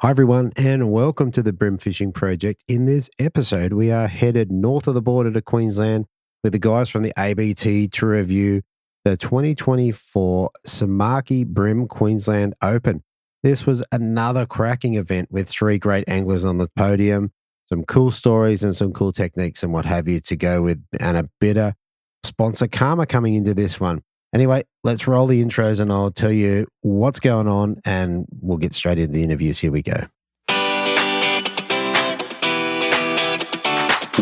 Hi, everyone, and welcome to the Brim Fishing Project. In this episode, we are headed north of the border to Queensland with the guys from the ABT to review the 2024 Samaki Brim Queensland Open. This was another cracking event with three great anglers on the podium, some cool stories and some cool techniques and what have you to go with, and a bit of sponsor karma coming into this one. Anyway, let's roll the intros and I'll tell you what's going on and we'll get straight into the interviews. Here we go.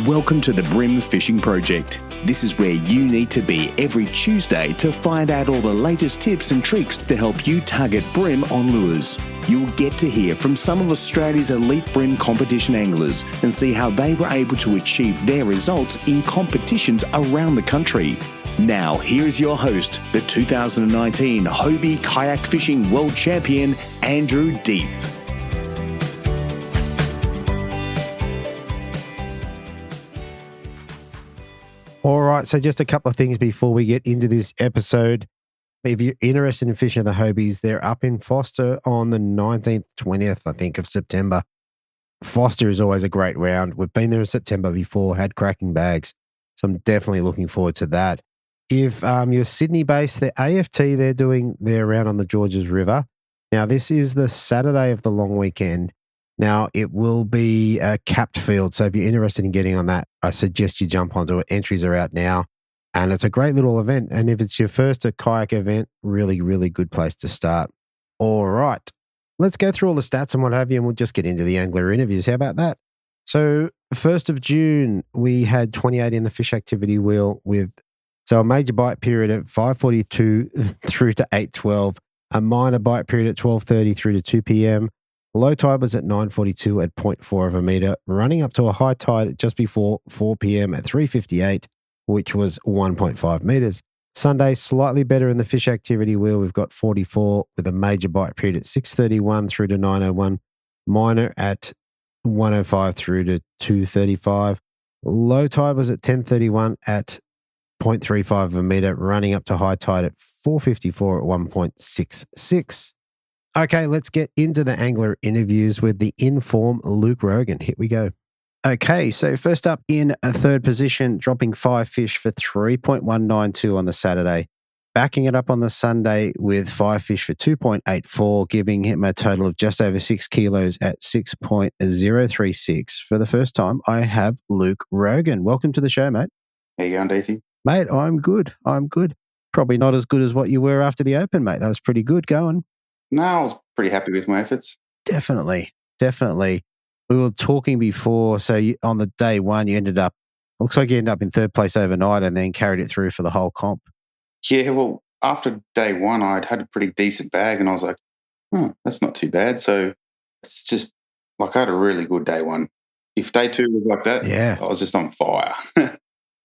Welcome to the Brim Fishing Project. This is where you need to be every Tuesday to find out all the latest tips and tricks to help you target brim on lures. You'll get to hear from some of Australia's elite brim competition anglers and see how they were able to achieve their results in competitions around the country. Now, here is your host, the 2019 Hobie Kayak Fishing World Champion, Andrew Deeth. All right, so just a couple of things before we get into this episode. If you're interested in fishing the Hobies, they're up in Foster on the 19th, 20th, I think, of September. Foster is always a great round. We've been there in September before, had cracking bags, so I'm definitely looking forward to that. If you're Sydney-based, the AFT, they're doing their round on the Georges River. Now, this is the Saturday of the long weekend. Now, it will be a capped field, so if you're interested in getting on that, I suggest you jump onto it. Entries are out now, and it's a great little event. And if it's your first kayak event, really, really good place to start. All right, let's go through all the stats and what have you, and we'll just get into the angler interviews. How about that? So, 1st of June, we had 28 in the fish activity wheel with a major bite period at 5:42 through to 8:12, a minor bite period at 12:30 through to 2 p.m. Low tide was at 9:42 at 0.4 of a metre, running up to a high tide at just before 4 p.m. at 3:58, which was 1.5 metres. Sunday, slightly better in the fish activity wheel. We've got 44 with a major bite period at 6:31 through to 9:01, minor at 1:05 through to 2:35. Low tide was at 10:31 at 0.35 of a metre, running up to high tide at 4:54 at 1.66. Okay, let's get into the angler interviews with the in-form Luke Rogan. Here we go. Okay, so first up in a third position, dropping 5 fish for 3.192 on the Saturday. Backing it up on the Sunday with 5 fish for 2.84, giving him a total of just over 6 kilos at 6.036. For the first time, I have Luke Rogan. Welcome to the show, mate. How you going, Deethy? Mate, I'm good. Probably not as good as what you were after the Open, mate. That was pretty good going. No, I was pretty happy with my efforts. Definitely. We were talking before, so on the day one, looks like you ended up in third place overnight and then carried it through for the whole comp. Yeah, well, after day one, I'd had a pretty decent bag and I was like, that's not too bad. So it's just like I had a really good day one. If day two was like that, yeah, I was just on fire.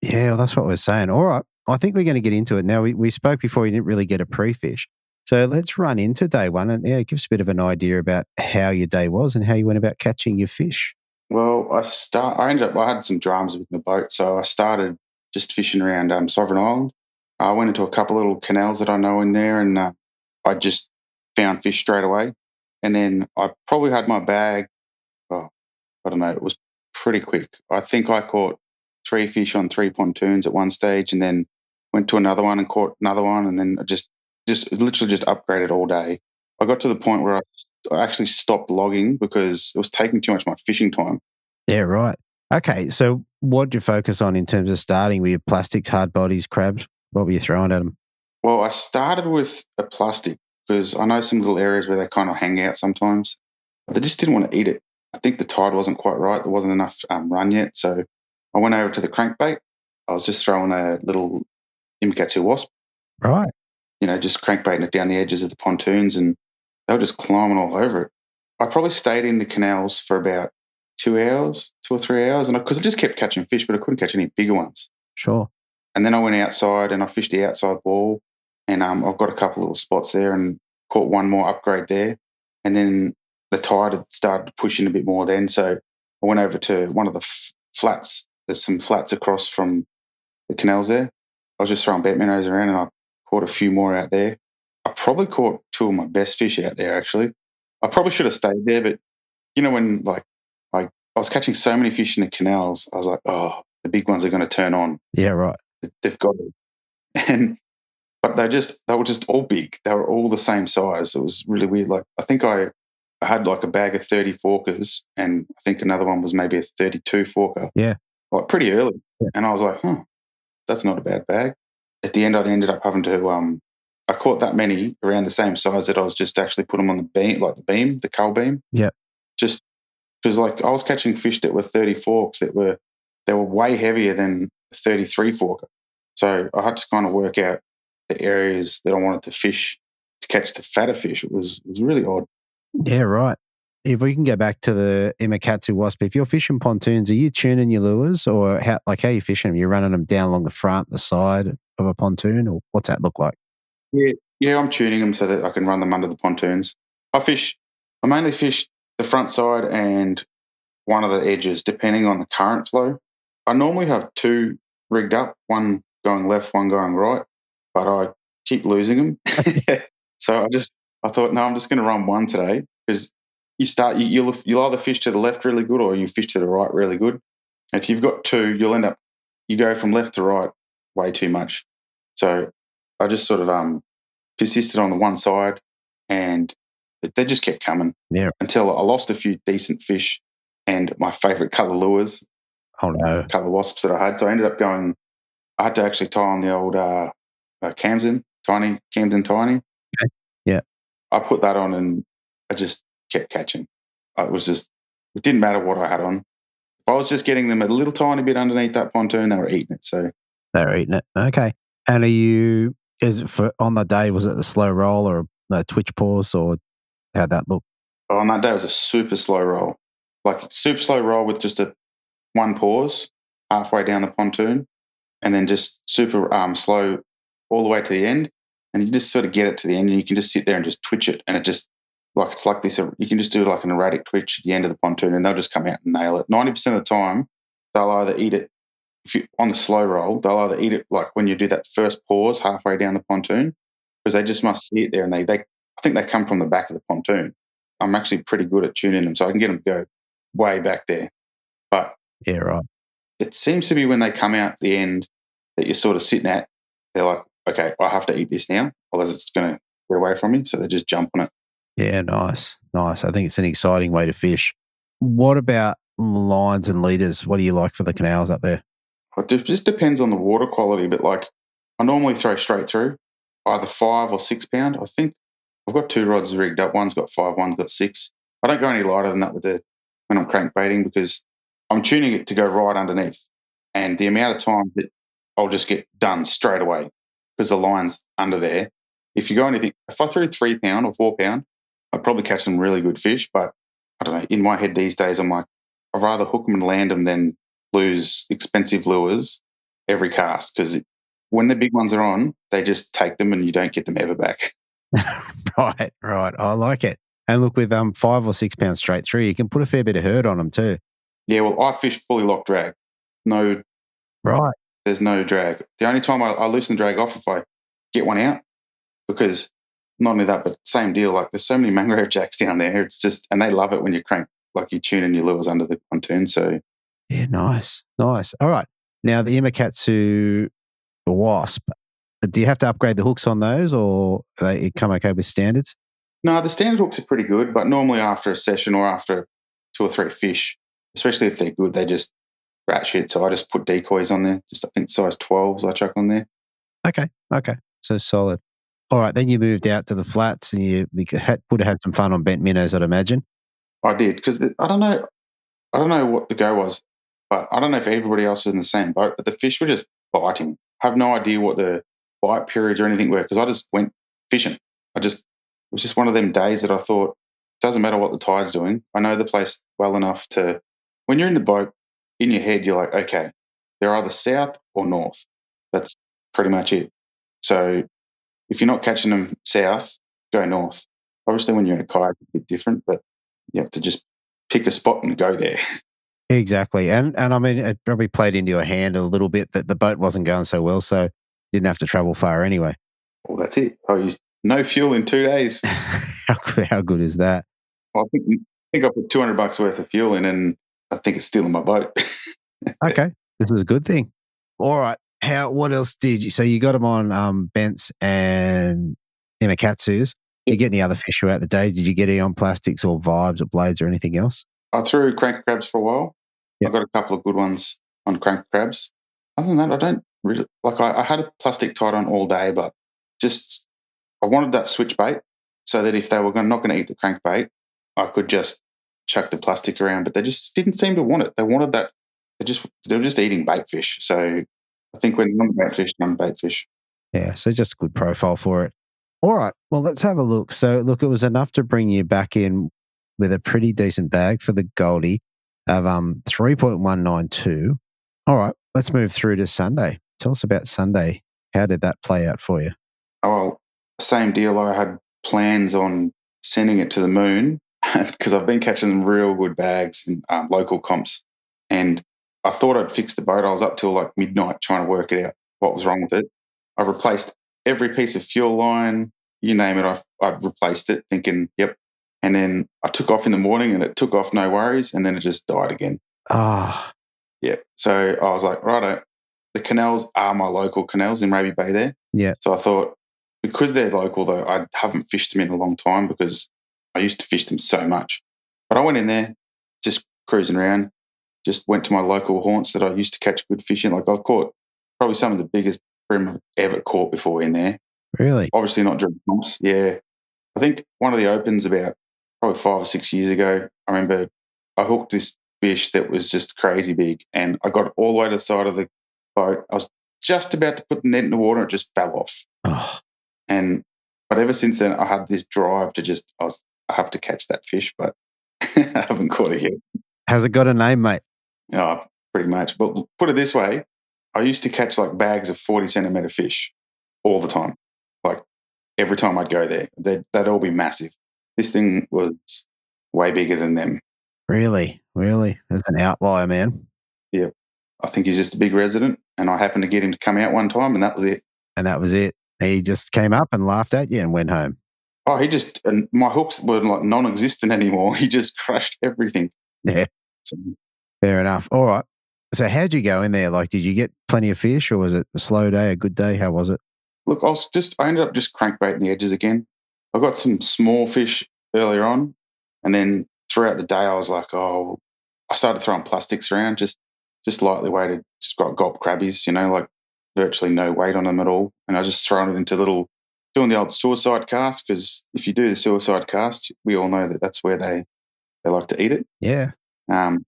Yeah, well, that's what we're saying. All right. I think we're going to get into it now. We spoke before, you didn't really get a pre-fish. So let's run into day one and give us a bit of an idea about how your day was and how you went about catching your fish. Well, I had some dramas with my boat, so I started just fishing around Sovereign Island. I went into a couple little canals that I know in there and I just found fish straight away. And then I probably had my bag, I don't know, it was pretty quick. I think I caught 3 fish on 3 pontoons at one stage and then went to another one and caught another one and then just literally just upgraded all day. I got to the point where I actually stopped logging because it was taking too much of my fishing time. Yeah, right. Okay, so what did you focus on in terms of starting with plastics, hard bodies, crabs? What were you throwing at them? Well, I started with a plastic because I know some little areas where they kind of hang out sometimes. But they just didn't want to eat it. I think the tide wasn't quite right. There wasn't enough run yet, so I went over to the crankbait. I was just throwing a little Imikatsu wasp. Right. Just crankbaiting it down the edges of the pontoons and they were just climbing all over it. I probably stayed in the canals for about 2 or 3 hours, and because I just kept catching fish, but I couldn't catch any bigger ones. Sure. And then I went outside and I fished the outside wall, and I've got a couple little spots there and caught one more upgrade there. And then the tide had started to push in a bit more then, so I went over to one of the flats. There's some flats across from the canals there. I was just throwing bait minnows around and I caught a few more out there. I probably caught 2 of my best fish out there, actually. I probably should have stayed there, but you know, when I was catching so many fish in the canals, I was like, oh, the big ones are going to turn on. Yeah, right. They've got it. But they were just all big. They were all the same size. It was really weird. Like, I think I had like a bag of 30 forkers, and I think another one was maybe a 32 forker. Yeah. Like pretty early. Yeah. And I was like, that's not a bad bag. At the end, I ended up having to, I caught that many around the same size that I was just actually put them on the beam, like the cull beam. Yeah. Just because like I was catching fish that were 30 forks they were way heavier than a 33 forker. So I had to kind of work out the areas that I wanted to fish to catch the fatter fish. It was really odd. Yeah, right. If we can go back to the Imakatsu wasp, if you're fishing pontoons, are you tuning your lures, or how are you fishing them? You're running them down along the front, the side of a pontoon, or what's that look like? Yeah, I'm tuning them so that I can run them under the pontoons. I mainly fish the front side and one of the edges, depending on the current flow. I normally have two rigged up, one going left, one going right, but I keep losing them. So I thought, no, I'm just going to run one today, because you'll either fish to the left really good or you fish to the right really good. And if you've got two, you go from left to right way too much. So I just sort of persisted on the one side, and they just kept coming until I lost a few decent fish and my favourite colour lures. Oh no, colour wasps that I had. So I ended up I had to actually tie on the old Camden Tiny. Okay. Yeah. I put that on and I just kept catching. It didn't matter what I had on. If I was just getting them a little tiny bit underneath that pontoon, they were eating it. So they were eating it. Okay. And on the day, was it the slow roll or a twitch pause, or how'd that look? On that day, it was a super slow roll, like super slow roll with just one pause halfway down the pontoon, and then just super slow all the way to the end. And you just sort of get it to the end, and you can just sit there and just twitch it, and it's like this. You can just do like an erratic twitch at the end of the pontoon, and they'll just come out and nail it. 90% of the time, they'll either eat it. If you on the slow roll, they'll either eat it like when you do that first pause halfway down the pontoon, because they just must see it there, and I think they come from the back of the pontoon. I'm actually pretty good at tuning them, so I can get them to go way back there. But yeah, right. It seems to be when they come out the end that you're sort of sitting at, they're like, okay, I have to eat this now, otherwise it's going to get away from me. So they just jump on it. Yeah, nice. I think it's an exciting way to fish. What about lines and leaders? What do you like for the canals up there? It just depends on the water quality, but like I normally throw straight through, either 5 or 6 pound. I think I've got 2 rods rigged up. One's got 5, one's got 6. I don't go any lighter than that when I'm crankbaiting, because I'm tuning it to go right underneath, and the amount of time that I'll just get done straight away because the line's under there. If I threw 3 pound or 4 pound, I'd probably catch some really good fish. But I don't know. In my head these days, I'm like, I'd rather hook them and land them than lose expensive lures every cast, because when the big ones are on, they just take them and you don't get them ever back. Right. I like it. And look, with 5 or 6 pounds straight through, you can put a fair bit of hurt on them too. Yeah, well, I fish fully locked drag. No, right. There's no drag. The only time I loosen the drag off if I get one out, because not only that, but same deal. Like there's so many mangrove jacks down there. It's just, and they love it when you crank, like you tune in your lures under the pontoon. So yeah, nice. All right. Now the Imakatsu wasp. Do you have to upgrade the hooks on those, or they come okay with standards? No, the standard hooks are pretty good, but normally after a session or after 2 or 3 fish, especially if they're good, they just rat shit. So I just put decoys on there. Just I think size 12s I chuck on there. Okay. So solid. All right, then you moved out to the flats, and you would have had some fun on bent minnows, I'd imagine. I did, because I don't know what the go was, but I don't know if everybody else was in the same boat. But the fish were just biting. I have no idea what the bite periods or anything were, because I just went fishing. It was just one of them days that I thought, it doesn't matter what the tide's doing. I know the place well enough to, when you're in the boat, in your head, you're like, okay, they're either south or north. That's pretty much it. So if you're not catching them south, go north. Obviously, when you're in a kayak, it's a bit different, but you have to just pick a spot and go there. Exactly. And I mean, it probably played into your hand a little bit that the boat wasn't going so well, so you didn't have to travel far anyway. Well, that's it. I used no fuel in 2 days. How good is that? I think think I put $200 worth of fuel in, and I think it's still in my boat. Okay, this is a good thing. All right. What else did you? So you got them on bents and imakatsus. Did you get any other fish throughout the day? Did you get any on plastics or vibes or blades or anything else? I threw crank crabs for a while. Yep. I got a couple of good ones on crank crabs. Other than that, I don't really like. I had a plastic tied on all day, but just I wanted that switch bait so that if they were not going to eat the crankbait, I could just chuck the plastic around. But they just didn't seem to want it. They wanted that. They were just eating bait fish. So I think when you're on bait fish, you're on bait fish. Yeah, so just a good profile for it. All right, well, let's have a look. So, look, it was enough to bring you back in with a pretty decent bag for the Goldie of 3.192. All right, let's move through to Sunday. Tell us about Sunday. How did that play out for you? Oh, same deal. I had plans on sending it to the moon because I've been catching them real good bags in local comps. And I thought I'd fix the boat. I was up till like midnight trying to work it out, what was wrong with it. I replaced every piece of fuel line, you name it, I replaced it thinking, yep. And then I took off in the morning and it took off, no worries. And then it just died again. Ah. Yeah. So I was like, righto, the canals are my local canals in Raby Bay there. Yeah. So I thought, because they're local though, I haven't fished them in a long time because I used to fish them so much. But I went in there, just cruising around, just went to my local haunts that I used to catch good fish in. Like I've caught probably some of the biggest bream I've ever caught before in there. Really? Obviously not during comps. Yeah. I think one of the opens about probably 5 or 6 years ago, I remember I hooked this fish that was just crazy big and I got all the way to the side of the boat. I was just about to put the net in the water and it just fell off. Oh. But ever since then, I had this drive to I have to catch that fish, but I haven't caught it yet. Has it got a name, mate? Oh, pretty much. But put it this way, I used to catch like bags of 40 centimetre fish all the time. Like every time I'd go there, they'd all be massive. This thing was way bigger than them. Really? That's an outlier, man. Yeah. I think he's just a big resident, and I happened to get him to come out one time, and that was it. He just came up and laughed at you and went home. Oh, and my hooks were like non-existent anymore. He just crushed everything. Yeah. So, fair enough. All right. So how'd you go in there? Like, did you get plenty of fish or was it a slow day, a good day? How was it? Look, I ended up just crankbaiting the edges again. I got some small fish earlier on, and then throughout the day I was like, I started throwing plastics around, just lightly weighted, just got gulp crabbies, like virtually no weight on them at all. And I was just throwing it into doing the old suicide cast, because if you do the suicide cast, we all know that that's where they like to eat it. Yeah. And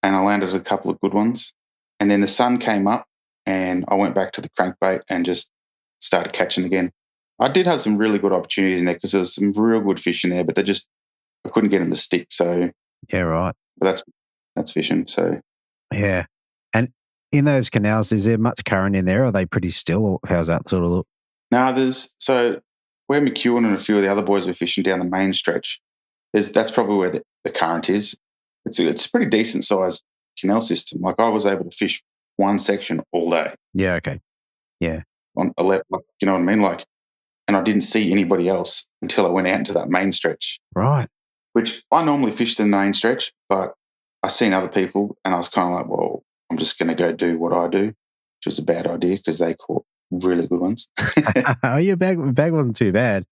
I landed a couple of good ones. And then the sun came up and I went back to the crankbait and just started catching again. I did have some really good opportunities in there because there was some real good fish in there, but I couldn't get them to stick. So yeah, right. But that's fishing. So yeah. And in those canals, is there much current in there? Are they pretty still, or how's that sort of look? No, so where McEwen and a few of the other boys were fishing down the main stretch, that's probably where the current is. It's a pretty decent sized canal system. Like I was able to fish one section all day. Yeah. Okay. Yeah. On a left, you know what I mean? Like, and I didn't see anybody else until I went out into that main stretch. Right. Which I normally fish the main stretch, but I seen other people and I was kind of like, well, I'm just going to go do what I do, which was a bad idea because they caught really good ones. Oh, your bag wasn't too bad.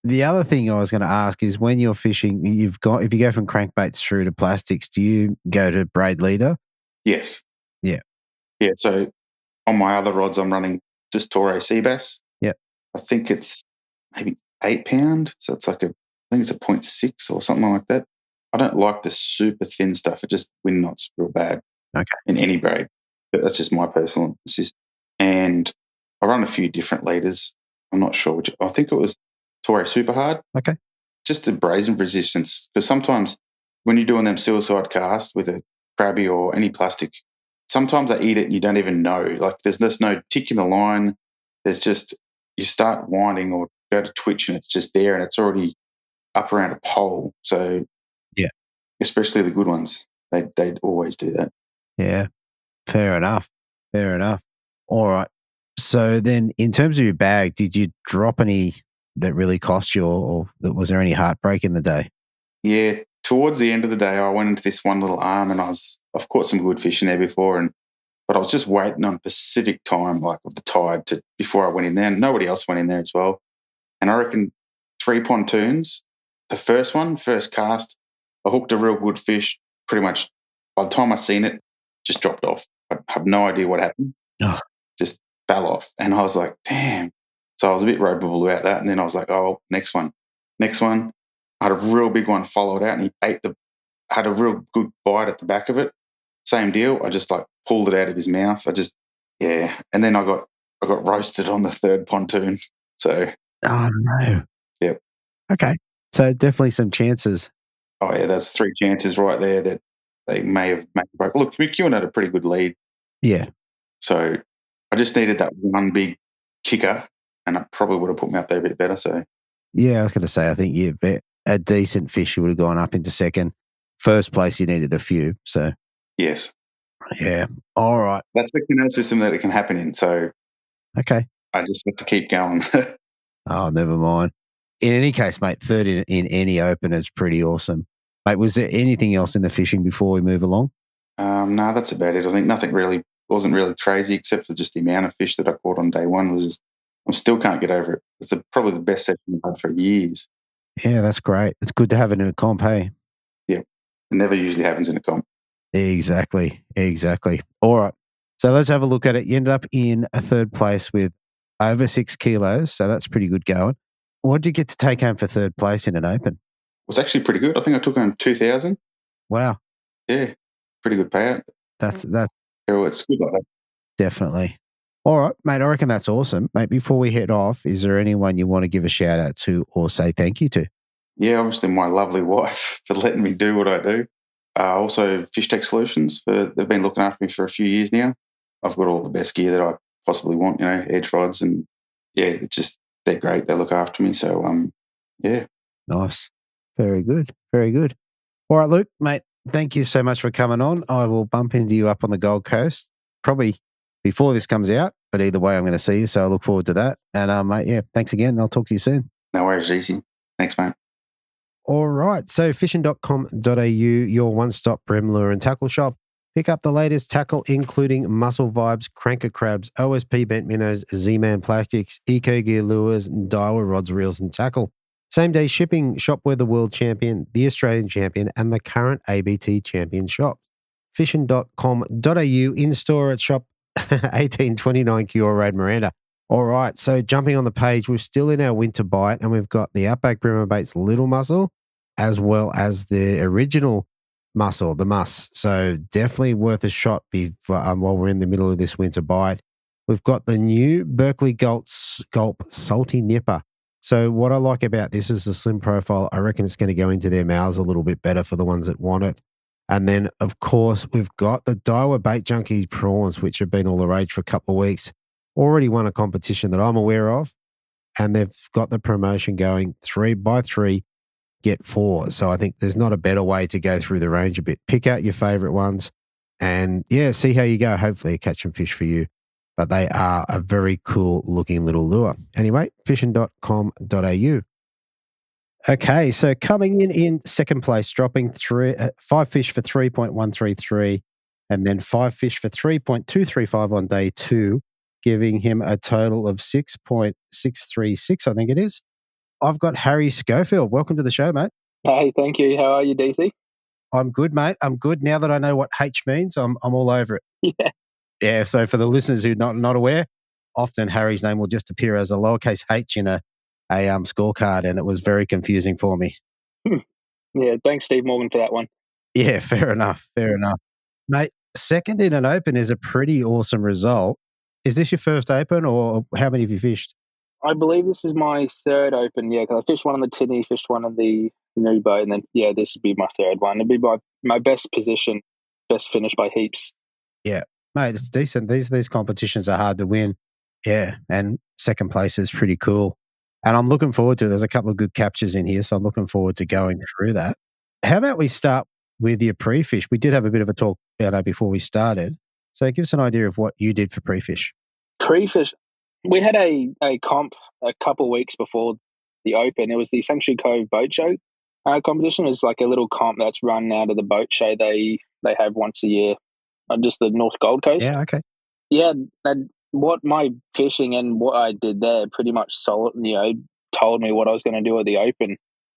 The other thing I was going to ask is when you're fishing, if you go from crankbaits through to plastics, do you go to braid leader? Yes. Yeah. Yeah. So on my other rods, I'm running just Torre sea bass. Yeah. I think it's maybe 8 pound. So it's I think it's a 0.6 or something like that. I don't like the super thin stuff. It just wind knots real bad. Okay. In any braid. But that's just my personal emphasis. And I run a few different leaders. I'm not sure which. I think it was Torre Super Hard. Okay. Just the abrasion resistance. Because sometimes when you're doing them suicide casts with a crabby or any plastic, sometimes they eat it and you don't even know. Like there's no tick in the line. There's just, you start winding or go to twitch and it's just there and it's already up around a pole. So yeah, especially the good ones, they'd always do that. Yeah, fair enough. All right. So then in terms of your bag, did you drop any that really cost you or was there any heartbreak in the day? Yeah, towards the end of the day, I went into this one little arm, and I've caught some good fish in there before, but I was just waiting on Pacific time, like of the tide, before I went in there. And nobody else went in there as well. And I reckon 3 pontoons. The first cast, I hooked a real good fish. Pretty much by the time I seen it, just dropped off. I have no idea what happened. Oh. Just fell off. And I was like, damn. So I was a bit ropeable about that. And then I was like, oh, next one. I had a real big one followed out, and he had a real good bite at the back of it. Same deal. I just like pulled it out of his mouth. And then I got roasted on the third pontoon. So. Oh, no. Yep. Okay. So definitely some chances. Oh, yeah, that's 3 chances right there that they may have made a break. Look, McEwen had a pretty good lead. Yeah. So I just needed that one big kicker, and it probably would have put me up there a bit better. So. Yeah, I was going to say, I think you bet a decent fish, you would have gone up into second. First place, you needed a few. So. Yes. Yeah. All right. That's the canal system that it can happen in. So. Okay. I just have to keep going. Oh, never mind. In any case, mate, third in any open is pretty awesome. Mate, was there anything else in the fishing before we move along? No, that's about it. I think nothing wasn't really crazy, except for just the amount of fish that I caught on day one was just, I still can't get over it. It's probably the best session I've had for years. Yeah, that's great. It's good to have it in a comp, hey? Yeah, it never usually happens in a comp. Exactly. All right. So let's have a look at it. You ended up in a third place with over 6 kilos, so that's pretty good going. What did you get to take home for third place in an open? It was actually pretty good. I think I took home 2,000. Wow. Yeah, pretty good payout. That's Yeah, well, it's good like that. Definitely. All right, mate, I reckon that's awesome. Mate, before we head off, is there anyone you want to give a shout out to or say thank you to? Yeah, obviously my lovely wife for letting me do what I do. Also, Fish Tech Solutions, they've been looking after me for a few years now. I've got all the best gear that I possibly want, edge rods, and yeah, they're great. They look after me. So, yeah. Nice. Very good. All right, Luke, mate, thank you so much for coming on. I will bump into you up on the Gold Coast, probably before this comes out, but either way, I'm going to see you. So I look forward to that. And, mate, yeah, thanks again. And I'll talk to you soon. No worries, easy. Thanks, mate. All right. So fishing.com.au, your one-stop bream lure and tackle shop. Pick up the latest tackle, including Muscle Vibes, Cranker Crabs, OSP Bent Minnows, Z-Man Plastics, Eco Gear Lures, and Daiwa Rods, Reels, and Tackle. Same-day shipping. Shop where the world champion, the Australian champion, and the current ABT champion shop. Fishing.com.au, in-store at shop 1829 Kiora Road, Miranda. All right, so jumping on the page, we're still in our winter bite, and we've got the Outback Brimmer Baits Little Mussel, as well as the original mussel, the muss. So definitely worth a shot while we're in the middle of this winter bite. We've got the new Berkeley Gulp Salty Nipper. So what I like about this is the slim profile. I reckon it's going to go into their mouths a little bit better for the ones that want it. And then, of course, we've got the Daiwa Bait Junkie prawns, which have been all the rage for a couple of weeks. Already won a competition that I'm aware of, and they've got the promotion going 3 buy 3, get 4. So I think there's not a better way to go through the range a bit. Pick out your favorite ones and, yeah, see how you go. Hopefully catch some fish for you. But they are a very cool looking little lure. Anyway, fishing.com.au. Okay, so coming in second place, dropping 5 fish for 3.133 and then 5 fish for 3.235 on day 2, giving him a total of 6.636, I think it is. I've got Harry Schofield. Welcome to the show, mate. Hey, thank you. How are you, DC? I'm good, mate. I'm good. Now that I know what H means, I'm all over it. Yeah. Yeah, so for the listeners who are not aware, often Harry's name will just appear as a lowercase h in a scorecard, and it was very confusing for me. Yeah, thanks, Steve Morgan, for that one. Yeah, fair enough. Mate, second in an open is a pretty awesome result. Is this your first open, or how many have you fished? I believe this is my third open, yeah, because I fished one on the Tinny, fished one on the new boat, and then, yeah, this would be my third one. It'd be my best position, best finish by heaps. Yeah, mate, it's decent. These competitions are hard to win. Yeah, and second place is pretty cool. And I'm looking forward to it. There's a couple of good captures in here, so I'm looking forward to going through that. How about we start with your pre-fish? We did have a bit of a talk about it before we started. So give us an idea of what you did for pre-fish. Pre-fish, we had a comp a couple of weeks before the open. It was the Sanctuary Cove Boat Show. competition. It's like a little comp that's run out of the boat show they have once a year, just the North Gold Coast. Yeah, okay. Yeah, and what my fishing and what I did there pretty much told me what I was going to do at the Open.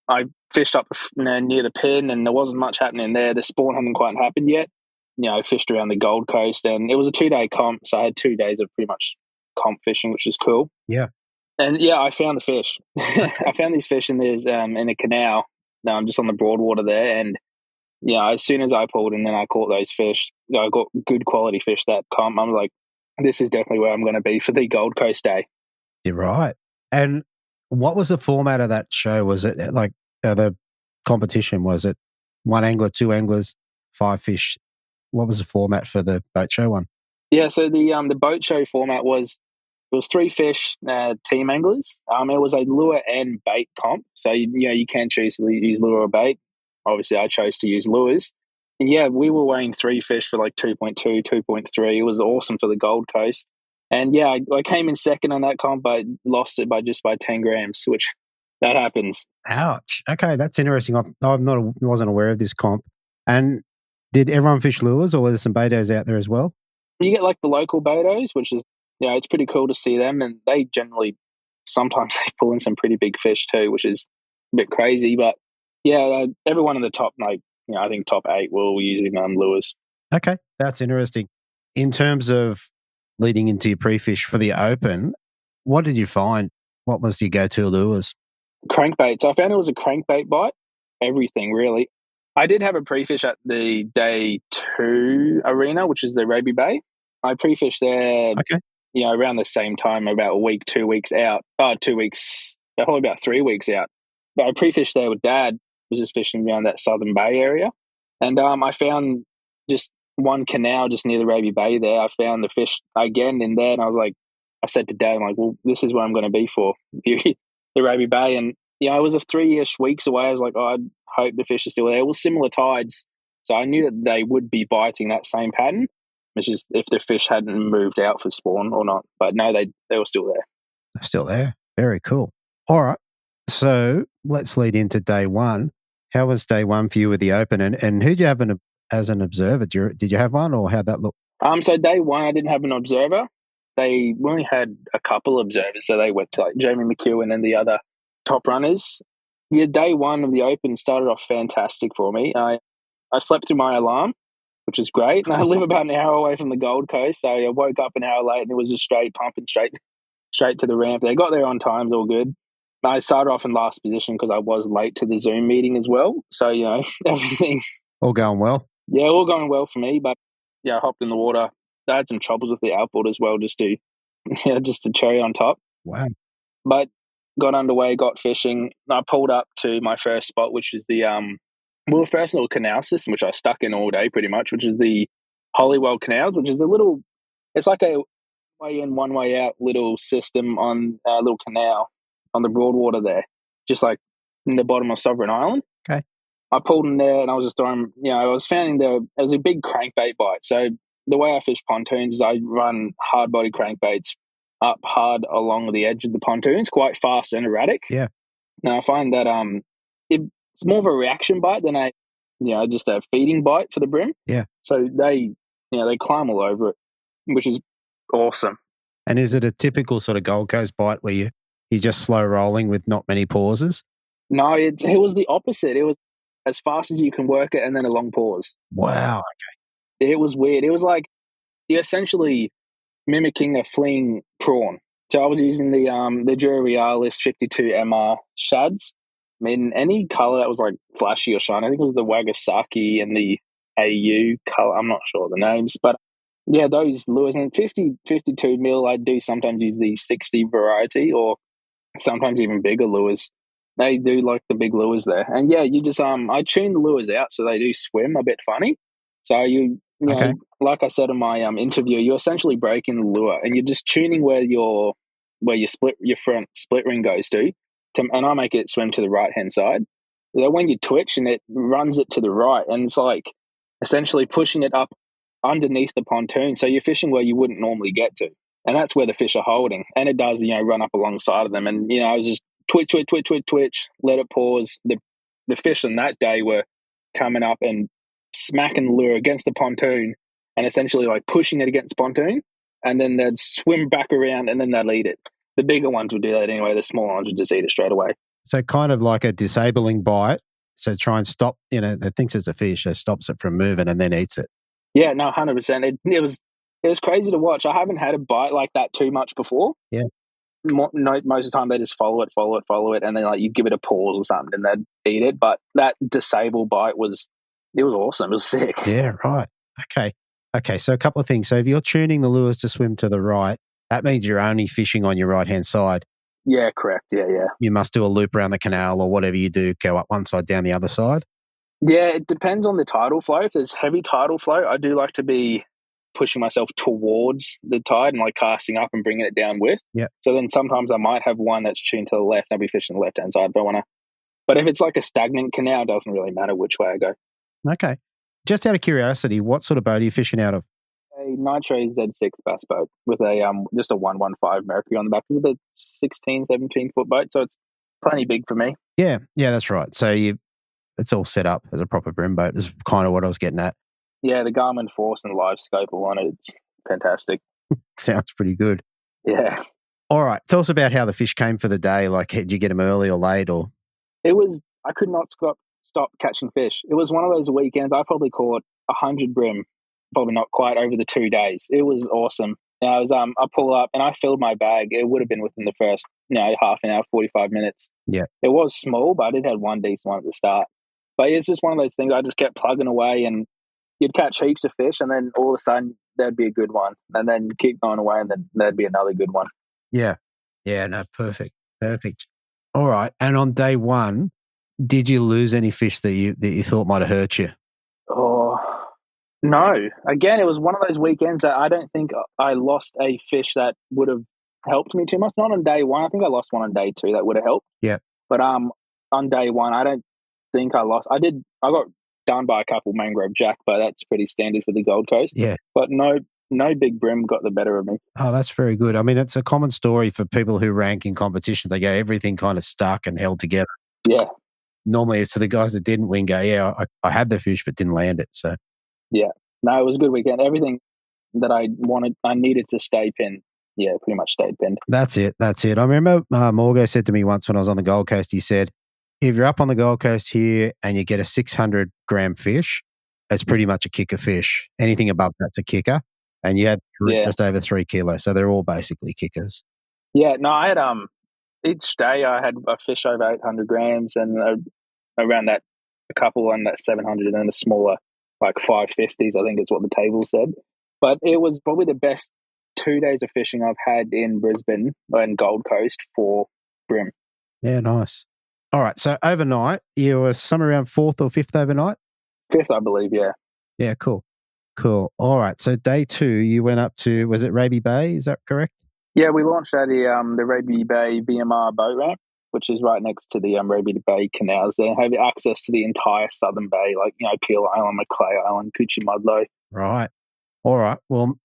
I fished up near the pin, and there wasn't much happening there. The spawn hadn't quite happened yet. I fished around the Gold Coast, and it was a 2-day comp, so I had 2 days of pretty much comp fishing, which was cool. Yeah. And yeah, I found the fish. I found these fish in a canal. Just on the Broadwater there, and as soon as I pulled and then I caught those fish, I got good quality fish that comp. I'm like, this is definitely where I'm going to be for the Gold Coast Day. You're right. And what was the format of that show? Was it like the competition? Was it 1 angler, 2 anglers, 5 fish? What was the format for the boat show one? Yeah, so the boat show format was 3 fish, team anglers. It was a lure and bait comp. So, you can choose to use lure or bait. Obviously, I chose to use lures. And yeah, we were weighing 3 fish for like 2.2, 2.3. It was awesome for the Gold Coast. And yeah, I came in second on that comp, but lost it by 10 grams, which that happens. Ouch. Okay, that's interesting. Wasn't aware of this comp. And did everyone fish lures, or were there some betos out there as well? You get like the local betos, which is, it's pretty cool to see them. And they generally, sometimes they pull in some pretty big fish too, which is a bit crazy. But yeah, everyone in the top, I think top 8 will using lures. Okay, that's interesting. In terms of leading into your pre-fish for the Open, what did you find? What was your go-to lures? Crankbaits. I found it was a crankbait bite. Everything, really. I did have a pre-fish at the day 2 arena, which is the Raby Bay. I pre-fished there, around the same time, about a week, 2 weeks out. 2 weeks, probably about 3 weeks out. But I pre-fished there with Dad. Was just fishing around that Southern Bay area. And I found just one canal just near the Raby Bay there. I found the fish again in there, and I said to Dad, I'm like, well, this is what I'm going to be for, the Raby Bay. And, I was 3-ish weeks away. I was like, I hope the fish are still there. It was similar tides, so I knew that they would be biting that same pattern, which is if the fish hadn't moved out for spawn or not. But no, they were still there. They're still there. Very cool. All right. So let's lead into day 1. How was day 1 for you with the Open, and who did you have as an observer? Did you have one, or how'd that look? So day 1, I didn't have an observer. They only had a couple observers, so they went to like Jamie McEwen and the other top runners. Yeah, day 1 of the Open started off fantastic for me. I slept through my alarm, which is great. And I live about an hour away from the Gold Coast, so I woke up an hour late, and it was just straight pumping straight to the ramp. They got there on time, all good. I started off in last position because I was late to the Zoom meeting as well. So, everything. All going well? Yeah, all going well for me. But, I hopped in the water. I had some troubles with the outboard as well, just to cherry on top. Wow. But got underway, got fishing. I pulled up to my first spot, which is the first little canal system, which I stuck in all day pretty much, which is the Holywell Canals, which is it's like a way in, one way out little system on a little canal on the Broadwater there, just like in the bottom of Sovereign Island. Okay. I pulled in there, and I was just throwing, I was finding it was a big crankbait bite. So the way I fish pontoons is I run hard body crankbaits up hard along the edge of the pontoons, quite fast and erratic. Yeah. Now I find that it's more of a reaction bite than just a feeding bite for the brim. Yeah. So they climb all over it, which is awesome. And is it a typical sort of Gold Coast bite where you're just slow rolling with not many pauses? No, it was the opposite. It was as fast as you can work it and then a long pause. Wow. Okay. It was weird. It was like you're essentially mimicking a fleeing prawn. So I was using the Durarealis 52 MR shads in any color that was like flashy or shiny. I think it was the Wagasaki and the AU color. I'm not sure the names, but yeah, those lures. And 52 mil, I do sometimes use the 60 variety, or sometimes even bigger lures. They do like the big lures there. And yeah, you just I tune the lures out so they do swim a bit funny. So you know, like I said in my interview, you're essentially breaking the lure, and you're just tuning where your front split ring goes to, and I make it swim to the right hand side. So when you twitch and it runs it to the right, and it's like essentially pushing it up underneath the pontoon. So you're fishing where you wouldn't normally get to, and that's where the fish are holding. And it does, run up alongside of them. And I was just twitch, let it pause. The the fish on that day were coming up and smacking the lure against the pontoon and essentially like pushing it against the pontoon, and then they'd swim back around and then they'd eat it. The bigger ones would do that anyway. The smaller ones would just eat it straight away. So kind of like a disabling bite. So try and stop, it thinks it's a fish, so stops it from moving and then eats it. Yeah, no, 100%. It was crazy to watch. I haven't had a bite like that too much before. Yeah. Most of the time they just follow it, and then like you give it a pause or something and they'd eat it. But that disable bite was awesome. It was sick. Yeah, right. Okay, so a couple of things. So if you're tuning the lures to swim to the right, that means you're only fishing on your right-hand side. Yeah, correct. Yeah. You must do a loop around the canal or whatever you do, go up one side, down the other side. Yeah, it depends on the tidal flow. If there's heavy tidal flow, I do like to be pushing myself towards the tide and like casting up and bringing it down with. Yeah. So then sometimes I might have one that's tuned to the left. I'll be fishing the left-hand side if I want to. But if it's like a stagnant canal, it doesn't really matter which way I go. Okay. Just out of curiosity, what sort of boat are you fishing out of? A Nitro Z6 bass boat with a just a 115 Mercury on the back. It's a 16, 17 foot boat, so it's plenty big for me. Yeah, that's right. So it's all set up as a proper brim boat is kind of what I was getting at. Yeah, the Garmin Force and Live Scope are on it. It's fantastic. Sounds pretty good. Yeah. All right. Tell us about how the fish came for the day. Like, did you get them early or late? Or I could not stop catching fish. It was one of those weekends. I probably caught 100 brim, probably not quite over the 2 days. It was awesome. And I pull up and I filled my bag. It would have been within the first, half an hour, 45 minutes. Yeah. It was small, but I did have one decent one at the start. But it's just one of those things. I just kept plugging away and you'd catch heaps of fish and then all of a sudden there'd be a good one. And then you keep going away and then there'd be another good one. Yeah. No, perfect. All right. And on day one, did you lose any fish that you thought might have hurt you? Oh, no. Again, it was one of those weekends that I don't think I lost a fish that would have helped me too much. Not on day one. I think I lost one on day two that would have helped. Yeah. But on day one, I don't think I lost. I got done by a couple mangrove jack, but that's pretty standard for the Gold Coast. Yeah. But no big brim got the better of me. Oh, that's very good. I mean, it's a common story for people who rank in competition. They go, everything kind of stuck and held together. Yeah. Normally it's to the guys that didn't win go, yeah, I had the fish but didn't land it. So yeah. No, it was a good weekend. Everything that I needed to stay pinned. Yeah, pretty much stayed pinned. That's it. I remember Morgo said to me once when I was on the Gold Coast, he said, if you're up on the Gold Coast here and you get a 600 gram fish, it's pretty much a kicker fish. Anything above that's a kicker. And you had just over 3 kilos. So they're all basically kickers. Yeah, no, I had each day I had a fish over 800 grams and around that a couple on that 700 and then a smaller like 550s, I think is what the table said. But it was probably the best 2 days of fishing I've had in Brisbane and Gold Coast for brim. Yeah, nice. All right, so overnight, you were somewhere around 4th or 5th overnight? 5th, I believe, yeah. Yeah, cool. All right, so day 2, you went up to, was it Raby Bay? Is that correct? Yeah, we launched at the Raby Bay BMR boat ramp, which is right next to the Raby Bay canals. They have access to the entire southern bay, like, Peel Island, Maclay Island, Coochie-Mudlow. Right. All right. Well,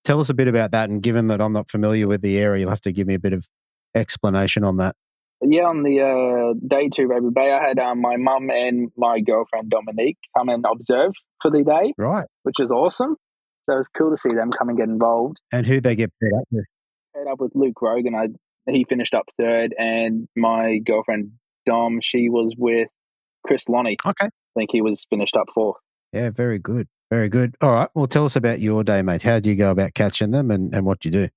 tell us a bit about that. And given that I'm not familiar with the area, you'll have to give me a bit of explanation on that. Yeah, on the day 2 Raby Bay, I had my mum and my girlfriend Dominique come and observe for the day. Right. Which is awesome. So it was cool to see them come and get involved. And who'd they get paired up with? Paired up with Luke Rogan. He finished up 3rd, and my girlfriend Dom, she was with Chris Lonnie. Okay. I think he was finished up 4th. Yeah, very good. Very good. All right. Well, tell us about your day, mate. How do you go about catching them and what do you do?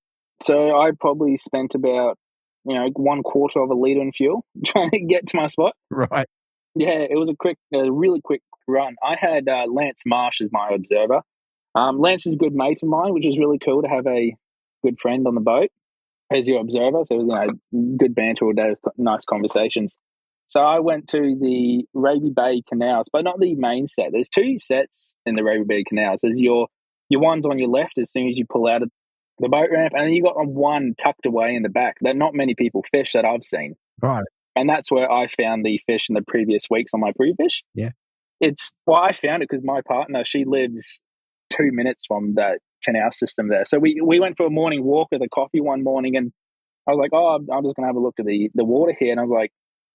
So I probably spent about 1/4 of a litre in fuel trying to get to my spot. Right. Yeah, it was a really quick run. I had Lance Marsh as my observer. Lance is a good mate of mine, which is really cool to have a good friend on the boat as your observer. So it was good banter all day, nice conversations. So I went to the Raby Bay canals, but not the main set. There's 2 sets in the Raby Bay canals. There's your ones on your left as soon as you pull out of the boat ramp, and then you got one tucked away in the back that not many people fish that I've seen. Right. And that's where I found the fish in the previous weeks on my pre-fish. Yeah. I found it because my partner, she lives 2 minutes from that canal system there. So we went for a morning walk with a coffee one morning, and I was like, I'm just going to have a look at the water here. And I was like,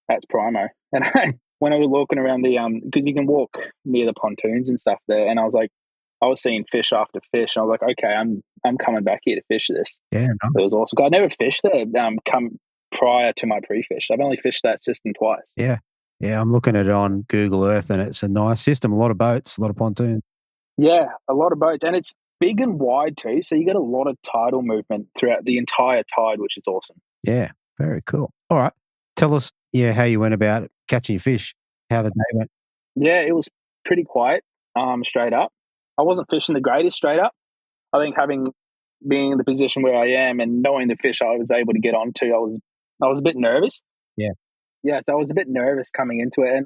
that's primo. And when I was walking around the because you can walk near the pontoons and stuff there, and I was seeing fish after fish, and I was like, okay, I'm coming back here to fish this. Yeah, It was awesome. I never fished there come prior to my pre-fish. I've only fished that system twice. yeah. I'm looking at it on Google Earth, and it's a nice system. A lot of boats, a lot of pontoons. Yeah, a lot of boats, and it's big and wide too, so you get a lot of tidal movement throughout the entire tide, which is awesome. Yeah, very cool. All right, tell us, how you went about catching fish, how the day went. Yeah, it was pretty quiet, straight up. I wasn't fishing the greatest straight up. I think being in the position where I am and knowing the fish I was able to get onto, I was a bit nervous. Yeah. Yeah, so I was a bit nervous coming into it, and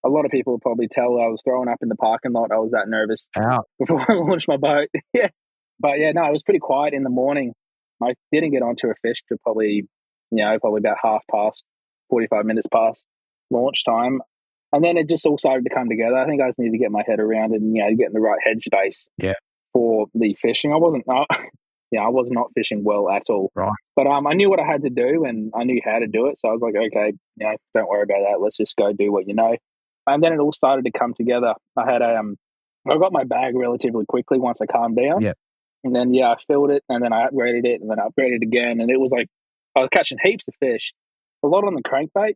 a lot of people would probably tell I was throwing up in the parking lot. I was that nervous before I launched my boat. Yeah. But yeah, no, it was pretty quiet in the morning. I didn't get onto a fish till probably about 45 minutes past launch time. And then it just all started to come together. I think I just needed to get my head around it and, get in the right headspace for the fishing. I was not fishing well at all. Right. But I knew what I had to do and I knew how to do it. So I was like, okay, don't worry about that. Let's just go do what you know. And then it all started to come together. I got my bag relatively quickly once I calmed down. Yeah. And then, I filled it and then I upgraded it and then I upgraded again. And it was like, I was catching heaps of fish, a lot on the crankbait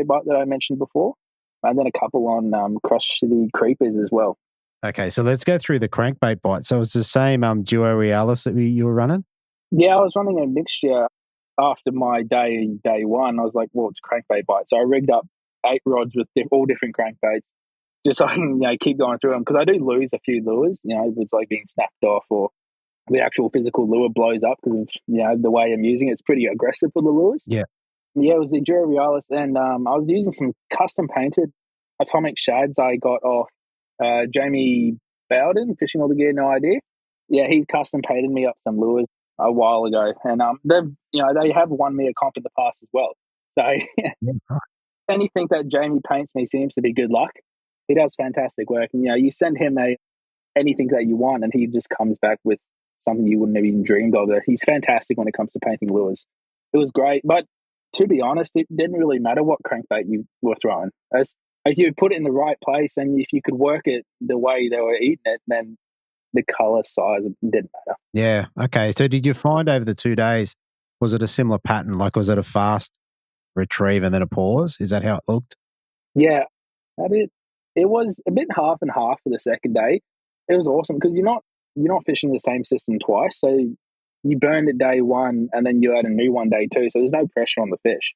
bite that I mentioned before. And then a couple on crusty creepers as well. Okay, so let's go through the crankbait bite. So it's the same Duo Realis that you were running? Yeah, I was running a mixture after my day one. I was like, well, it's a crankbait bite. So I rigged up 8 rods with all different crankbaits just so I can keep going through them. Because I do lose a few lures, if it's like being snapped off or the actual physical lure blows up because of the way I'm using it. It's pretty aggressive for the lures. Yeah. Yeah, it was the Duo Realis, and I was using some custom painted atomic shads I got off Jamie Bowden, Fishing All the Gear, No Idea. Yeah, he custom painted me up some lures a while ago, and they have won me a comp in the past as well. So anything that Jamie paints me seems to be good luck. He does fantastic work, and you send him anything that you want, and he just comes back with something you wouldn't have even dreamed of. He's fantastic when it comes to painting lures. It was great, but to be honest, it didn't really matter what crankbait you were throwing. If you put it in the right place and if you could work it the way they were eating it, then the colour, size didn't matter. Yeah. Okay. So did you find over the 2 days, was it a similar pattern? Like, was it a fast retrieve and then a pause? Is that how it looked? Yeah. It was a bit half and half for the second day. It was awesome because you're not fishing the same system twice. So you burned it day one and then you had a new one day two. So there's no pressure on the fish.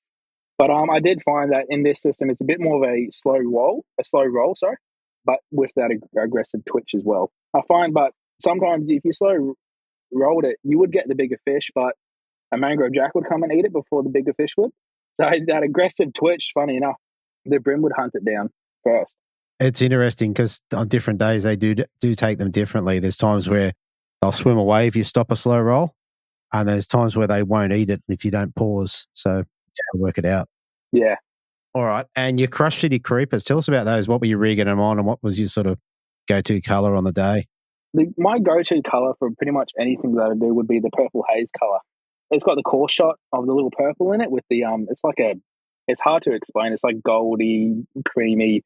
But I did find that in this system, it's a bit more of a slow roll, but with that aggressive twitch as well. I find, but sometimes if you slow rolled it, you would get the bigger fish, but a mangrove jack would come and eat it before the bigger fish would. So that aggressive twitch, funny enough, the brim would hunt it down first. It's interesting because on different days, they do take them differently. There's times where they'll swim away if you stop a slow roll, and there's times where they won't eat it if you don't pause. So work it out. Yeah. All right. And your Crush City Creepers, tell us about those. What were you rigging them on and what was your sort of go-to colour on the day? My go-to colour for pretty much anything that I do would be the purple haze colour. It's got the core shot of the little purple in it with the, it's hard to explain. It's like goldy, creamy,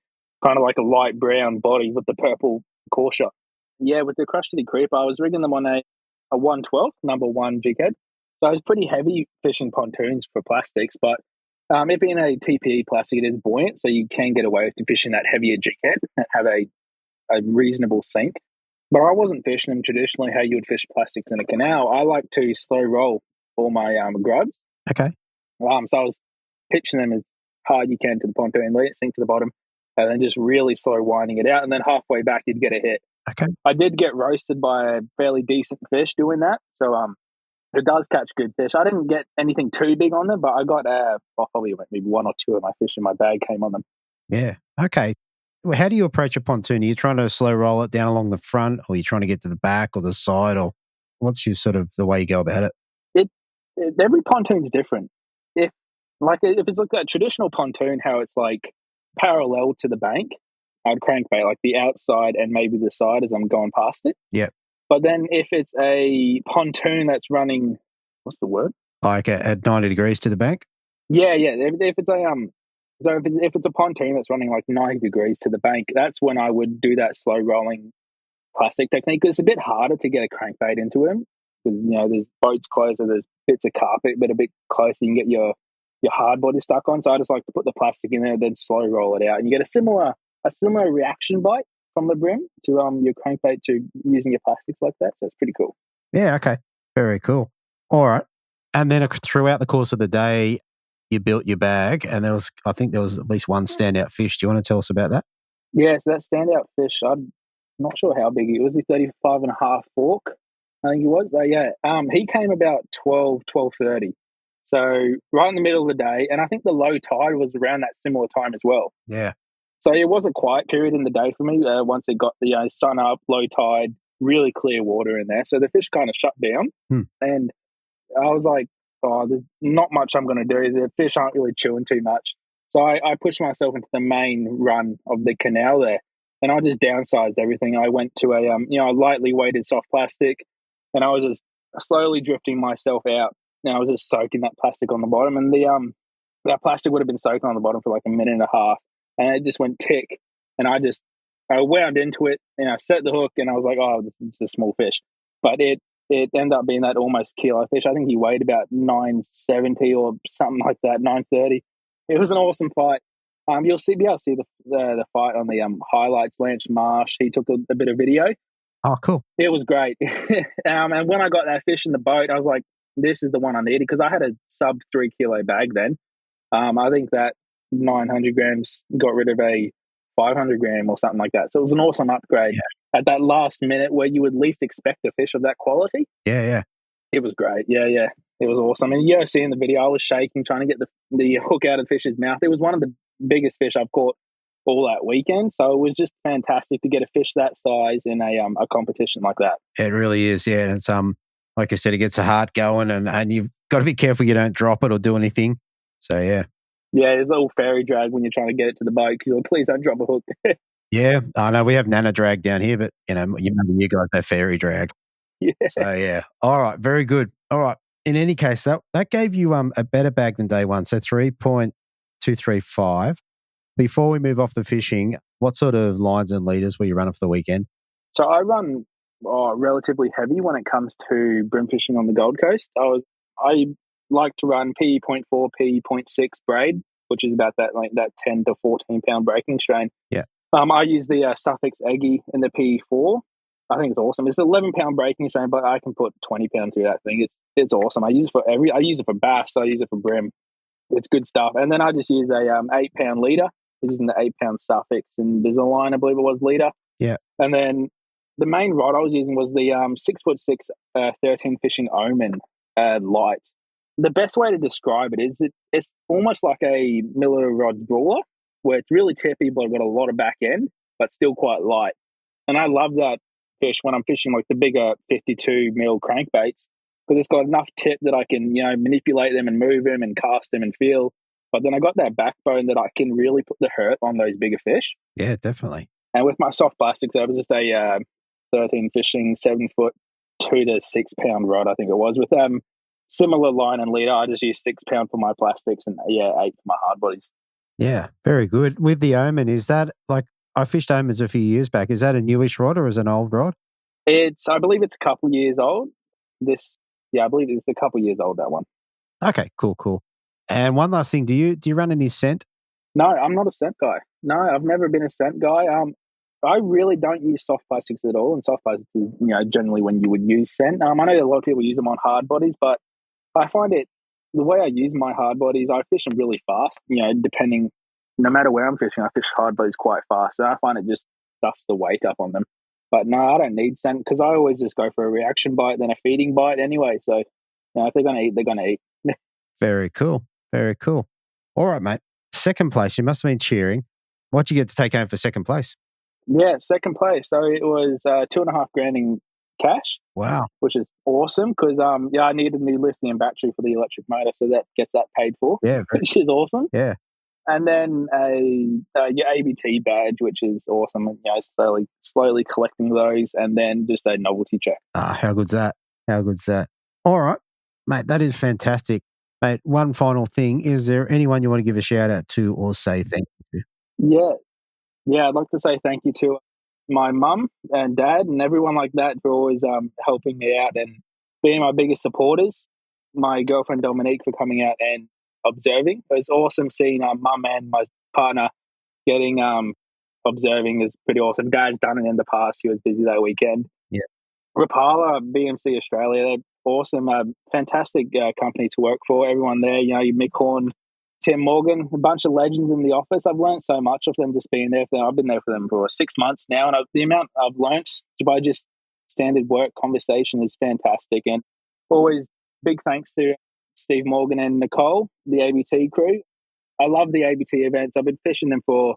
kind of like a light brown body with the purple core shot. Yeah, with the Crush City Creeper, I was rigging them on a 112, number 1 jig head. So I was pretty heavy fishing pontoons for plastics, but it being a TPE plastic, it is buoyant, so you can get away with fishing that heavier jig head and have a reasonable sink. But I wasn't fishing them traditionally how you would fish plastics in a canal. I like to slow roll all my grubs. Okay. So I was pitching them as hard you can to the pontoon, let it sink to the bottom, and then just really slow winding it out, and then halfway back you'd get a hit. Okay. I did get roasted by a fairly decent fish doing that, so it does catch good fish. I didn't get anything too big on them, but I got probably maybe 1 or 2 of my fish in my bag came on them. Yeah. Okay. Well, how do you approach a pontoon? Are you trying to slow roll it down along the front, or are you trying to get to the back or the side, or what's your sort of the way you go about it? Every pontoon's different. If it's like that traditional pontoon, how it's like parallel to the bank, I'd crankbait like the outside and maybe the side as I'm going past it. Yeah. But then if it's a pontoon that's running, what's the word? Like at 90 degrees to the bank? Yeah. If it's So if it's a pontoon that's running like 90 degrees to the bank, that's when I would do that slow rolling plastic technique. It's a bit harder to get a crankbait into him because there's boats closer, there's bits of carpet, but a bit closer you can get your hard body stuck on. So I just like to put the plastic in there, then slow roll it out, and you get a similar reaction bite from the brim to your crankbait to using your plastics like that. So it's pretty cool. Yeah. Okay. Very cool. All right. And then throughout the course of the day, you built your bag, and I think there was at least one standout fish. Do you want to tell us about that? Yeah, so that standout fish, I'm not sure how big it was. The 35 and a half fork, I think it was. So yeah, he came about 12:30. So right in the middle of the day, and I think the low tide was around that similar time as well. Yeah. So it was a quiet period in the day for me. Once it got the sun up, low tide, really clear water in there. So the fish kind of shut down, and I was like, oh, there's not much I'm going to do. The fish aren't really chewing too much. So I pushed myself into the main run of the canal there, and I just downsized everything. I went to a lightly weighted soft plastic, and I was just slowly drifting myself out. And I was just soaking that plastic on the bottom, and that plastic would have been soaking on the bottom for like a minute and a half, and it just went tick. And I wound into it, and I set the hook, and I was like, oh, it's a small fish, but it ended up being that almost kilo fish. I think he weighed about 970 or something like that, 930. It was an awesome fight. You'll be able to see the fight on the highlights. Lance Marsh, he took a bit of video. Oh, cool. It was great. And when I got that fish in the boat, I was like, this is the one I needed, because I had a sub 3 kilo bag then. I think that 900 grams got rid of a 500 gram or something like that. So it was an awesome upgrade at that last minute where you would least expect a fish of that quality. Yeah, yeah. It was great. Yeah, yeah. It was awesome. And seeing the video, I was shaking trying to get the hook out of the fish's mouth. It was one of the biggest fish I've caught all that weekend. So it was just fantastic to get a fish that size in a competition like that. It really is, yeah. And it's like I said, it gets the heart going, and you've got to be careful you don't drop it or do anything. So yeah. Yeah, there's a little fairy drag when you're trying to get it to the boat, because you're like, please don't drop a hook. Yeah, I know we have Nana drag down here, but you guys have fairy drag. Yeah. So yeah. All right, very good. All right. In any case, that gave you a better bag than day one, so 3.235. Before we move off the fishing, what sort of lines and leaders were you running for the weekend? So I run relatively heavy when it comes to brim fishing on the Gold Coast. I like to run PE.4, PE.6 braid, which is about that 10 to 14 pound breaking strain. Yeah. I use the Suffix Eggy in the PE4. I think it's awesome. It's an 11 pound breaking strain, but I can put 20 pounds through that thing. It's awesome. I use it for bass. I use it for brim. It's good stuff. And then I just use a 8 pound leader, which is in the 8 pound Suffix and Invisalign, I believe it was, leader. Yeah. And then the main rod I was using was the 6'6", 13 fishing Omen light. The best way to describe it is it's almost like a Miller Rods brawler, where it's really tippy but got a lot of back end, but still quite light. And I love that fish when I'm fishing like the bigger 52 mil crankbaits, because it's got enough tip that I can manipulate them and move them and cast them and feel. But then I got that backbone that I can really put the hurt on those bigger fish. Yeah, definitely. And with my soft plastics, I was just a 13 fishing 7 foot 2 to 6 pound rod, I think it was, with similar line and leader. I just use 6 pound for my plastics and 8 for my hard bodies. Yeah, very good. With the Omen, is that I fished Omens a few years back. Is that a newish rod or is it an old rod? I believe it's a couple years old. I believe it's a couple years old, that one. Okay, cool. And one last thing, do you run any scent? No, I'm not a scent guy. No, I've never been a scent guy. I really don't use soft plastics at all, and soft plastics is generally when you would use scent. I know a lot of people use them on hard bodies, but I find the way I use my hard bodies, I fish them really fast. Depending, no matter where I'm fishing, I fish hard bodies quite fast, and I find it just stuffs the weight up on them. But no, I don't need scent, because I always just go for a reaction bite, then a feeding bite anyway. So if they're going to eat, they're going to eat. Very cool. Very cool. All right, mate. Second place, you must have been cheering. What'd you get to take home for second place? Yeah, second place. So it was $2,500 in cash. Wow. Which is awesome, because I needed a new lithium battery for the electric motor, so that gets that paid for. Yeah. Which is awesome. Yeah. And then your ABT badge, which is awesome. And, slowly collecting those, and then just a novelty check. How good's that? How good's that? All right, mate, that is fantastic. Mate, one final thing. Is there anyone you want to give a shout out to or say thank you to? Yeah, I'd like to say thank you to my mum and dad and everyone like that for always helping me out and being my biggest supporters. My girlfriend Dominique for coming out and observing. It was awesome seeing mum and my partner getting observing is pretty awesome. Dad's done it in the past. He was busy that weekend. Yeah. Rapala, BMC Australia, they're awesome. Fantastic company to work for. Everyone there, you Mick Horn, Tim Morgan, a bunch of legends in the office. I've learned so much of them just being there for them. I've been there for them for 6 months now, and the amount I've learned by just standard work conversation is fantastic. And always big thanks to Steve Morgan and Nicole, the ABT crew. I love the ABT events. I've been fishing them for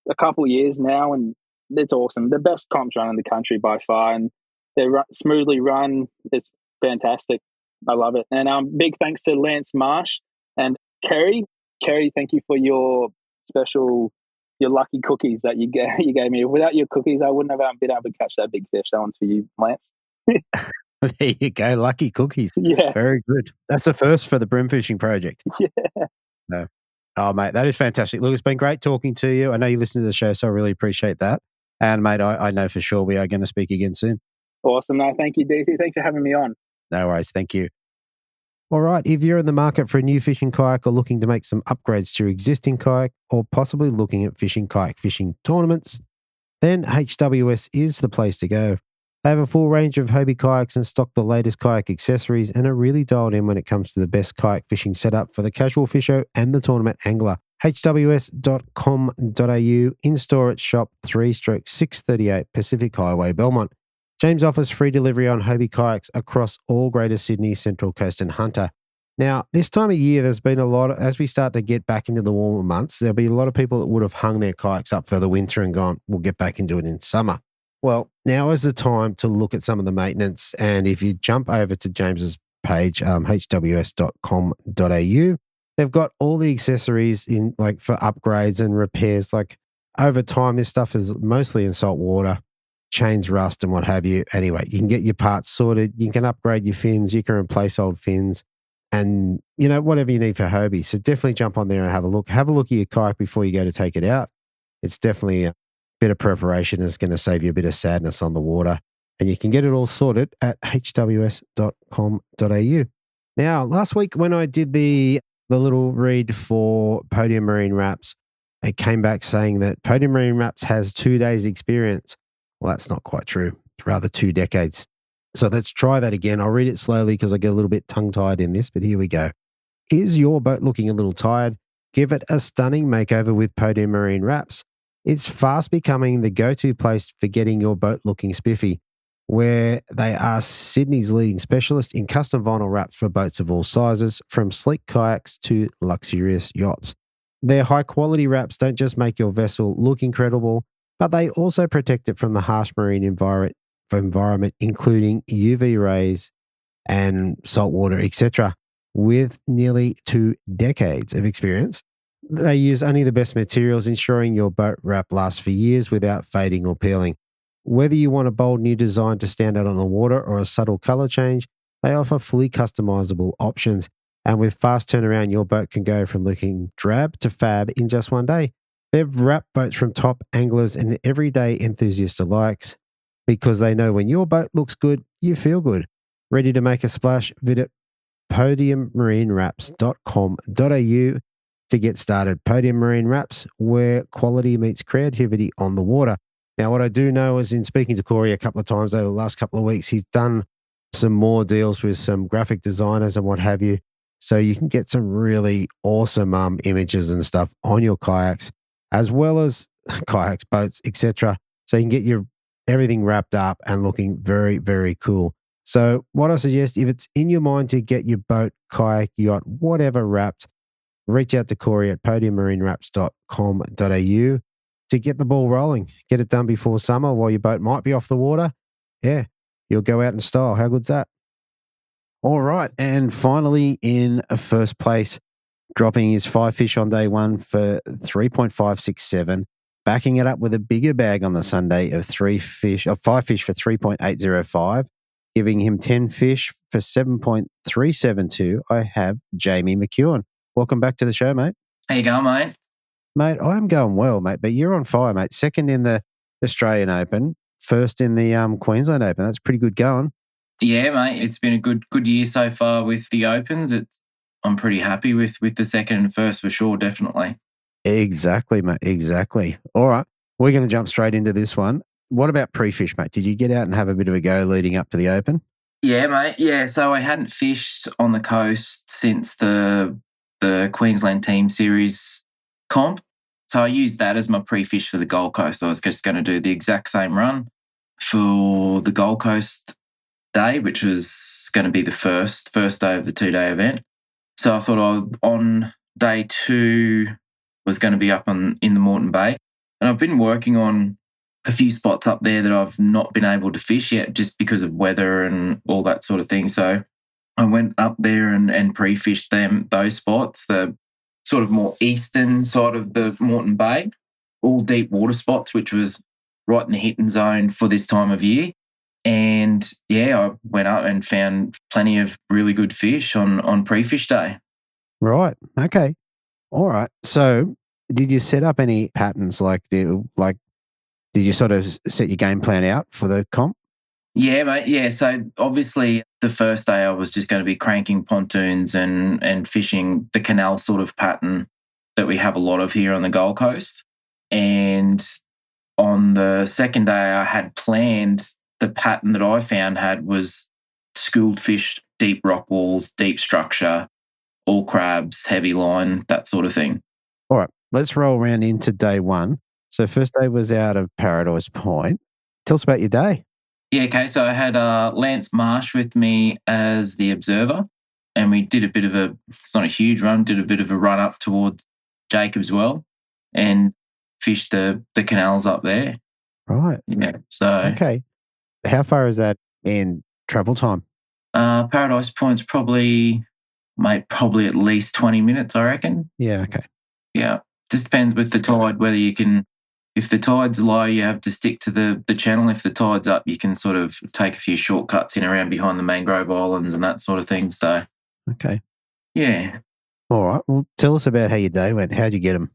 a couple of years now, and it's awesome. The best comps run in the country by far, and they smoothly run. It's fantastic. I love it. And big thanks to Lance Marsh and Kerry. Kerry, thank you for your lucky cookies that you gave me. Without your cookies, I wouldn't have been able to catch that big fish. That one's for you, Lance. There you go. Lucky cookies. Yeah. Very good. That's a first for the Brim Fishing Project. Yeah. No. Oh, mate, that is fantastic. Look, it's been great talking to you. I know you listen to the show, so I really appreciate that. And, mate, I know for sure we are going to speak again soon. Awesome. No, thank you, DC. Thanks for having me on. No worries. Thank you. All right. If you're in the market for a new fishing kayak or looking to make some upgrades to your existing kayak or possibly looking at fishing kayak fishing tournaments, then HWS is the place to go. They have a full range of Hobie kayaks and stock the latest kayak accessories and are really dialed in when it comes to the best kayak fishing setup for the casual fisher and the tournament angler. hws.com.au, in-store at shop 3/638 Pacific Highway, Belmont. James offers free delivery on Hobie kayaks across all Greater Sydney, Central Coast and Hunter. Now, this time of year, there's been a lot, as we start to get back into the warmer months, there'll be a lot of people that would have hung their kayaks up for the winter and gone, we'll get back into it in summer. Well, now is the time to look at some of the maintenance. And if you jump over to James's page, hws.com.au, they've got all the accessories in for upgrades and repairs. Over time, this stuff is mostly in salt water, chains rust and what have you. Anyway, you can get your parts sorted. You can upgrade your fins. You can replace old fins and, whatever you need for Hobie. So definitely jump on there and have a look. Have a look at your kayak before you go to take it out. It's definitely a bit of preparation is going to save you a bit of sadness on the water. And you can get it all sorted at hws.com.au. Now, last week when I did the little read for Podium Marine Wraps, it came back saying that Podium Marine Wraps has 2 days experience. Well, that's not quite true. It's rather 2 decades. So let's try that again. I'll read it slowly because I get a little bit tongue-tied in this, but here we go. Is your boat looking a little tired? Give it a stunning makeover with Podium Marine Wraps. It's fast becoming the go-to place for getting your boat looking spiffy, where they are Sydney's leading specialist in custom vinyl wraps for boats of all sizes, from sleek kayaks to luxurious yachts. Their high-quality wraps don't just make your vessel look incredible, but they also protect it from the harsh marine environment, including UV rays and salt water, etc. With nearly 2 decades of experience, they use only the best materials, ensuring your boat wrap lasts for years without fading or peeling. Whether you want a bold new design to stand out on the water or a subtle color change, they offer fully customizable options. And with fast turnaround, your boat can go from looking drab to fab in just 1 day. They've wrapped boats from top anglers and everyday enthusiasts alike because they know when your boat looks good, you feel good. Ready to make a splash? Visit podiummarinerapps.com.au to get started. Podium Marine Wraps, where quality meets creativity on the water. Now, what I do know is in speaking to Corey a couple of times over the last couple of weeks, he's done some more deals with some graphic designers and what have you. So you can get some really awesome images and stuff on your kayaks, as well as kayaks, boats, etc. So you can get your everything wrapped up and looking very, very cool. So what I suggest, if it's in your mind to get your boat, kayak, yacht, whatever wrapped, reach out to Corey at podiummarinerapps.com.au to get the ball rolling. Get it done before summer while your boat might be off the water. Yeah, you'll go out in style. How good's that? All right. And finally, in first place, dropping his 5 fish on day one for 3.567, backing it up with a bigger bag on the Sunday of 5 fish for 3.805. giving him 10 fish for 7.372. I have Jamie McEwen. Welcome back to the show, mate. How you going, mate? Mate, I'm going well, mate, but you're on fire, mate. Second in the Australian Open, first in the Queensland Open. That's pretty good going. Yeah, mate. It's been a good year so far with the Opens. I'm pretty happy with the second and first for sure, definitely. Exactly, mate. Exactly. All right. We're going to jump straight into this one. What about pre-fish, mate? Did you get out and have a bit of a go leading up to the Open? Yeah, mate. Yeah, so I hadn't fished on the coast since the Queensland Team Series comp. So I used that as my pre-fish for the Gold Coast. I was just going to do the exact same run for the Gold Coast day, which was going to be the first day of the 2-day event. So I thought on day 2 was going to be up in the Moreton Bay. And I've been working on a few spots up there that I've not been able to fish yet just because of weather and all that sort of thing. So I went up there and pre-fished those spots, the sort of more eastern side of the Moreton Bay, all deep water spots, which was right in the hitting zone for this time of year. And yeah, I went up and found plenty of really good fish on pre-fish day. Right. Okay. All right. So did you set up any patterns did you sort of set your game plan out for the comp? Yeah, mate. Yeah. So obviously the first day I was just going to be cranking pontoons and fishing the canal sort of pattern that we have a lot of here on the Gold Coast. And on the second day I had planned the pattern that I found was schooled fish, deep rock walls, deep structure, all crabs, heavy line, that sort of thing. All right. Let's roll around into day 1. So first day was out of Paradise Point. Tell us about your day. Yeah, okay. So I had Lance Marsh with me as the observer, and we did it's not a huge run, did a bit of a run up towards Jacob's Well and fished the canals up there. Right. Yeah. So okay. How far is that in travel time? Paradise Point's probably at least 20 minutes, I reckon. Yeah, okay. Yeah. Just depends with the tide, whether you can, if the tide's low, you have to stick to the channel. If the tide's up, you can sort of take a few shortcuts in around behind the mangrove islands and that sort of thing. So, okay. Yeah. All right. Well, tell us about how your day went. How'd you get them?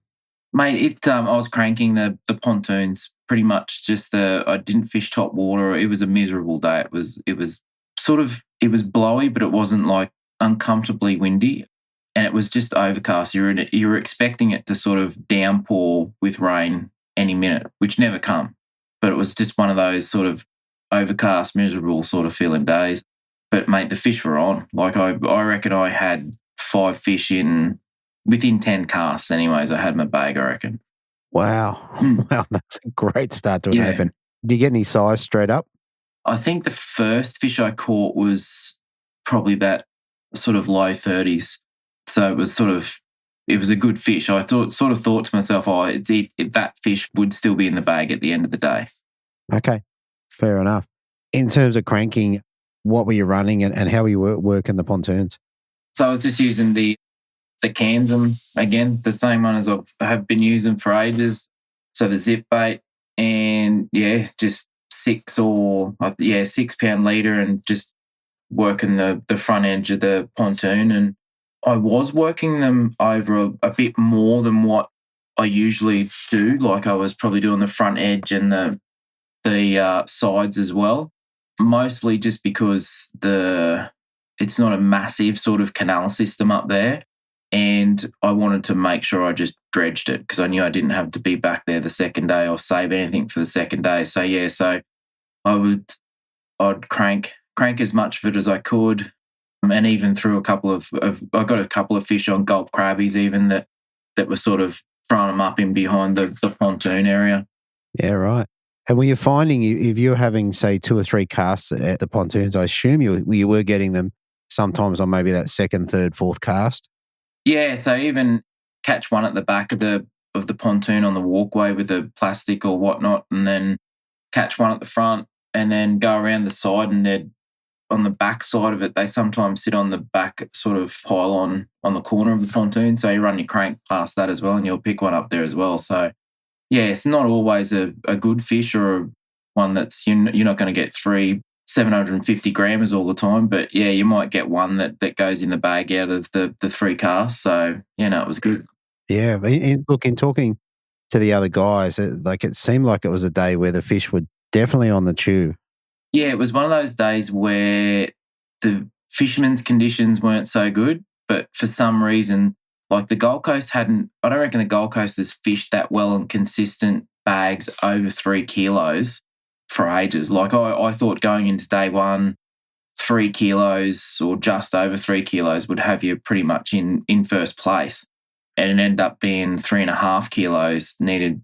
Mate, I was cranking the pontoons pretty much. I didn't fish top water. It was a miserable day. It was blowy, but it wasn't like uncomfortably windy, and it was just overcast. You were expecting it to sort of downpour with rain any minute, which never come. But it was just one of those sort of overcast, miserable sort of feeling days. But mate, the fish were on. Like I reckon I had 5 fish within 10 casts. Anyways, I had my bag, I reckon. Wow. Wow, that's a great start to an open. Did you get any size straight up? I think the first fish I caught was probably that sort of low 30s. So it was a good fish. I thought to myself, that fish would still be in the bag at the end of the day. Okay, fair enough. In terms of cranking, what were you running and how were you working the pontoons? So I was just using the Kansan again, the same one as I have been using for ages. So the zip bait and just 6 pound leader and just working the front edge of the pontoon. And I was working them over a bit more than what I usually do. Like I was probably doing the front edge and the sides as well, mostly just because it's not a massive sort of canal system up there. And I wanted to make sure I just dredged it because I knew I didn't have to be back there the second day or save anything for the second day. So I'd crank as much of it as I could, and even threw I got a couple of fish on gulp crabbies even that were sort of throwing them up in behind the pontoon area. Yeah, right. And were you finding if you were having, say, 2 or 3 casts at the pontoons, I assume you were getting them sometimes on maybe that second, third, fourth cast? Yeah, so even catch one at the back of the pontoon on the walkway with a plastic or whatnot, and then catch one at the front, and then go around the side, and they're on the back side of it. They sometimes sit on the back sort of pylon on the corner of the pontoon, so you run your crank past that as well, and you'll pick one up there as well. So, yeah, it's not always a good fish or one that's you're not going to get 3 750 grammers all the time. But yeah, you might get one that goes in the bag out of the 3 casts. So, it was good. Yeah. Look, in talking to the other guys, it seemed like it was a day where the fish were definitely on the chew. Yeah, it was one of those days where the fishermen's conditions weren't so good, but for some reason, like the Gold Coast I don't reckon the Gold Coast has fished that well in consistent bags over 3 kilos for ages. Like I thought going into day one, 3 kilos or just over 3 kilos would have you pretty much in first place. And it ended up being 3.5 kilos needed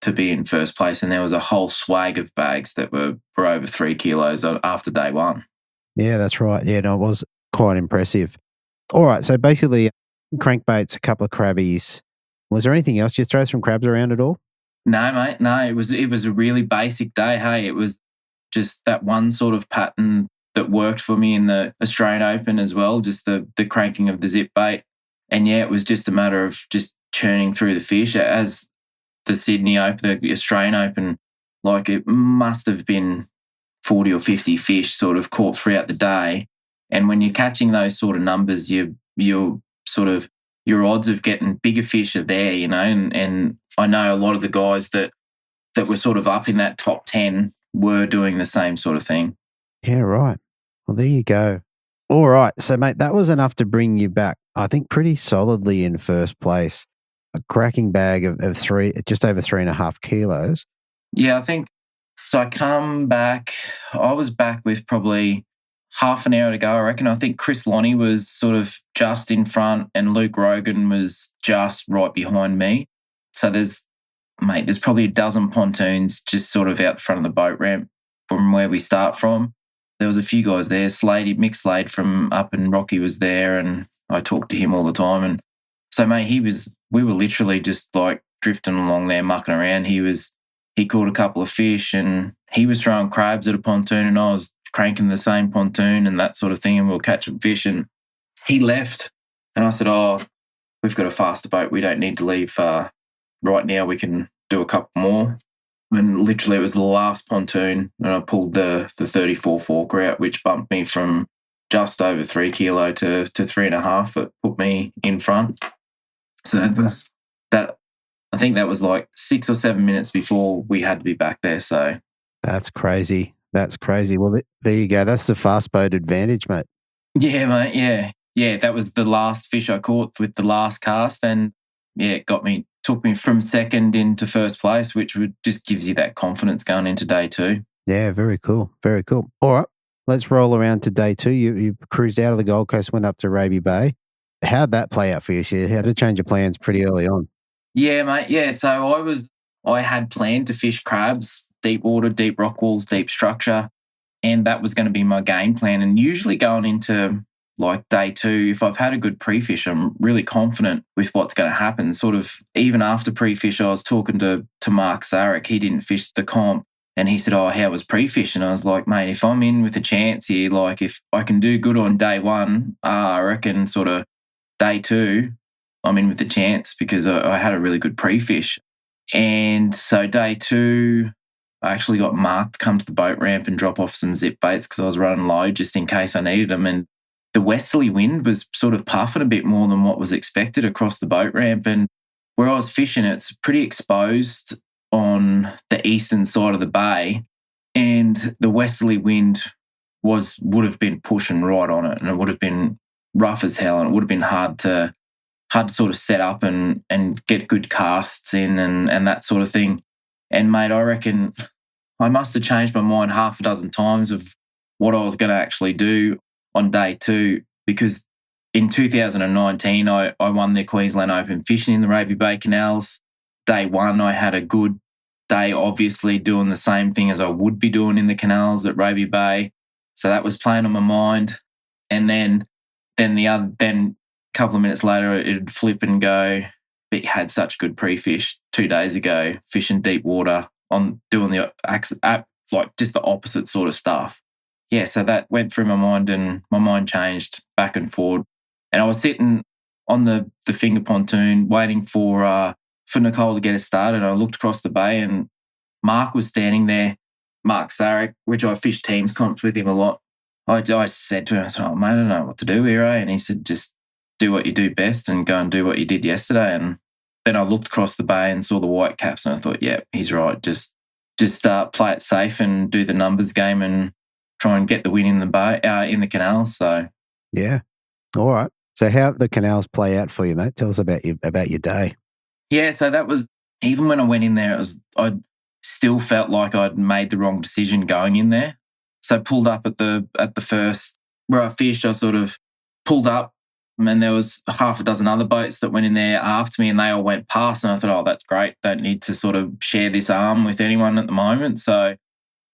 to be in first place. And there was a whole swag of bags that were over 3 kilos after day one. Yeah, that's right. Yeah, no, it was quite impressive. All right. So basically, crankbaits, a couple of crabbies. Was there anything else? Did you throw some crabs around at all? No, mate. No, it was a really basic day. Hey, it was just that one sort of pattern that worked for me in the Australian Open as well, just the cranking of the zip bait. And yeah, it was just a matter of just churning through the fish. As the Sydney Open, the Australian Open, like it must have been 40 or 50 fish sort of caught throughout the day. And when you're catching those sort of numbers, you're sort of, your odds of getting bigger fish are there, and I know a lot of the guys that were sort of up in that top 10 were doing the same sort of thing. Yeah, right. Well, there you go. All right. So, mate, that was enough to bring you back, I think, pretty solidly in first place. A cracking bag of just over 3.5 kilos. Yeah, I think so. I was back with probably half an hour to go, I reckon. I think Chris Lonnie was sort of just in front and Luke Rogan was just right behind me. So there's probably a dozen pontoons just sort of out the front of the boat ramp from where we start from. There was a few guys there. Mick Slade from up in Rocky was there, and I talked to him all the time. And so, mate, we were literally just like drifting along there, mucking around. He caught a couple of fish and he was throwing crabs at a pontoon and I was cranking the same pontoon and that sort of thing, and we were catching fish. And he left and I said, "Oh, we've got a faster boat. We don't need to leave right now. We can do a couple more." And literally it was the last pontoon and I pulled the 34 forker out, which bumped me from just over 3 kilo to 3.5. That put me in front. So that. I think that was like 6 or 7 minutes before we had to be back there. So that's crazy. That's crazy. Well, there you go. That's the fast boat advantage, mate. Yeah, mate. Yeah. Yeah. That was the last fish I caught with the last cast. And yeah, it took me from second into first place, which just gives you that confidence going into day two. Yeah, very cool. Very cool. All right. Let's roll around to day two. You cruised out of the Gold Coast, went up to Raby Bay. How'd that play out for you? You had to change your plans pretty early on. Yeah, mate. Yeah. So I had planned to fish crabs, deep water, deep rock walls, deep structure. And that was going to be my game plan. And usually going into like day two, if I've had a good pre-fish, I'm really confident with what's going to happen. Sort of even after pre-fish, I was talking to Mark Sarek. He didn't fish the comp. And he said, "Oh, how was pre-fish?" And I was like, "Mate, if I'm in with a chance here, like if I can do good on day one, I reckon sort of day two, I'm in with a chance because I had a really good pre-fish." And so day two, I actually got Mark to come to the boat ramp and drop off some zip baits because I was running low just in case I needed them. And the westerly wind was sort of puffing a bit more than what was expected across the boat ramp. And where I was fishing, it's pretty exposed on the eastern side of the bay, and the westerly wind would have been pushing right on it, and it would have been rough as hell, and it would have been hard to sort of set up and get good casts in and that sort of thing. And mate, I reckon I must have changed my mind half a dozen times of what I was going to actually do on day two, because in 2019 I won the Queensland Open fishing in the Raby Bay canals. Day one, I had a good day, obviously doing the same thing as I would be doing in the canals at Raby Bay. So that was playing on my mind. And then a couple of minutes later, it'd flip and go, "But you had such good pre-fish 2 days ago, fishing deep water on doing the like just the opposite sort of stuff." Yeah, so that went through my mind and my mind changed back and forward. And I was sitting on the finger pontoon waiting for Nicole to get us started. I looked across the bay and Mark was standing there Mark Sarek, which I fished teams comps with him a lot. I said to him, I said, oh, mate, I don't know what to do here, eh? And he said, just do what you do best and go and do what you did yesterday. And then I looked across the bay and saw the white caps and I thought, yeah, he's right. Just play it safe and do the numbers game and try and get the win in the bay, in the canal. So yeah, all right. So how the canals play out for you, mate? Tell us about your day. Yeah, so that was, even when I went in there, I still felt like I'd made the wrong decision going in there. So I pulled up at the first where I fished. I sort of pulled up, and there was half a dozen other boats that went in there after me, and they all went past. And I thought, oh, that's great. Don't need to sort of share this arm with anyone at the moment. So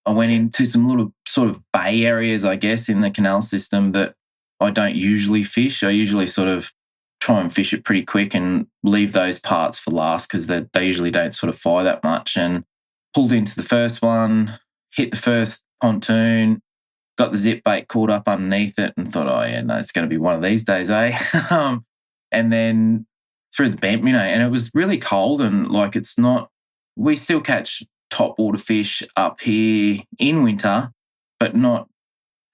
I went into some little sort of bay areas, I guess, in the canal system that I don't usually fish. I usually sort of try and fish it pretty quick and leave those parts for last because they usually don't sort of fire that much. And pulled into the first one, hit the first pontoon, got the zip bait caught up underneath it and thought, oh, yeah, no, it's going to be one of these days, eh? And then through the bent minnow, and it was really cold and like it's not, we still catch top water fish up here in winter, but not,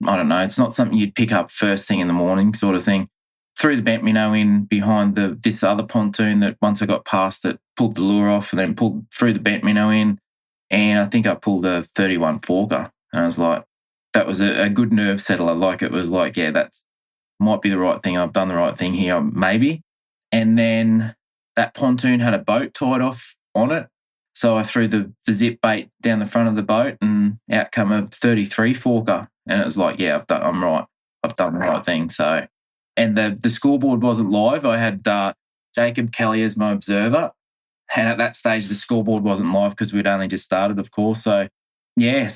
I don't know, it's not something you'd pick up first thing in the morning sort of thing. Threw the bent minnow in behind this other pontoon that once I got past it, pulled the lure off and then threw the bent minnow in. And I think I pulled a 31 forker. And I was like, that was a good nerve settler. Like it was like, yeah, that might be the right thing. I've done the right thing here, maybe. And then that pontoon had a boat tied off on it. So I threw the zip bait down the front of the boat and out come a 33 forker. And it was like, yeah, I'm right. I've done the right thing. So, and the scoreboard wasn't live. I had Jacob Kelly as my observer. And at that stage, the scoreboard wasn't live because we'd only just started, of course. So, yeah,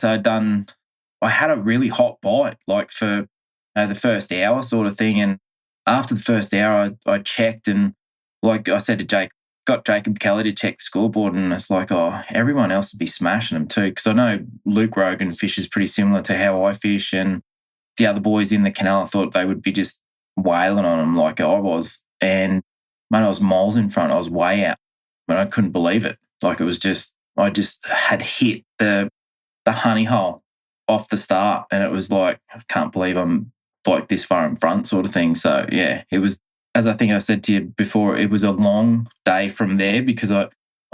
I had a really hot bite, like for the first hour sort of thing. And after the first hour, I checked and, like I said to Jake, got Jacob Kelly to check the scoreboard and it's like, oh, everyone else would be smashing them too. Because I know Luke Rogan fishes pretty similar to how I fish and the other boys in the canal, I thought they would be just wailing on them like I was. And, man, I was miles in front. I was way out. But I couldn't believe it. Like it was just, I just had hit the honey hole off the start. And it was like, I can't believe I'm like this far in front sort of thing. So yeah, it was, as I think I said to you before, it was a long day from there because I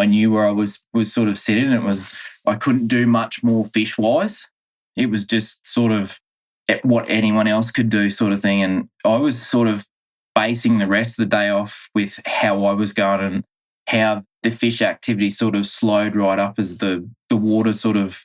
knew where I was sort of sitting. It was, I couldn't do much more fish wise. It was just sort of what anyone else could do sort of thing. And I was sort of basing the rest of the day off with how I was going and how the fish activity sort of slowed right up as the water sort of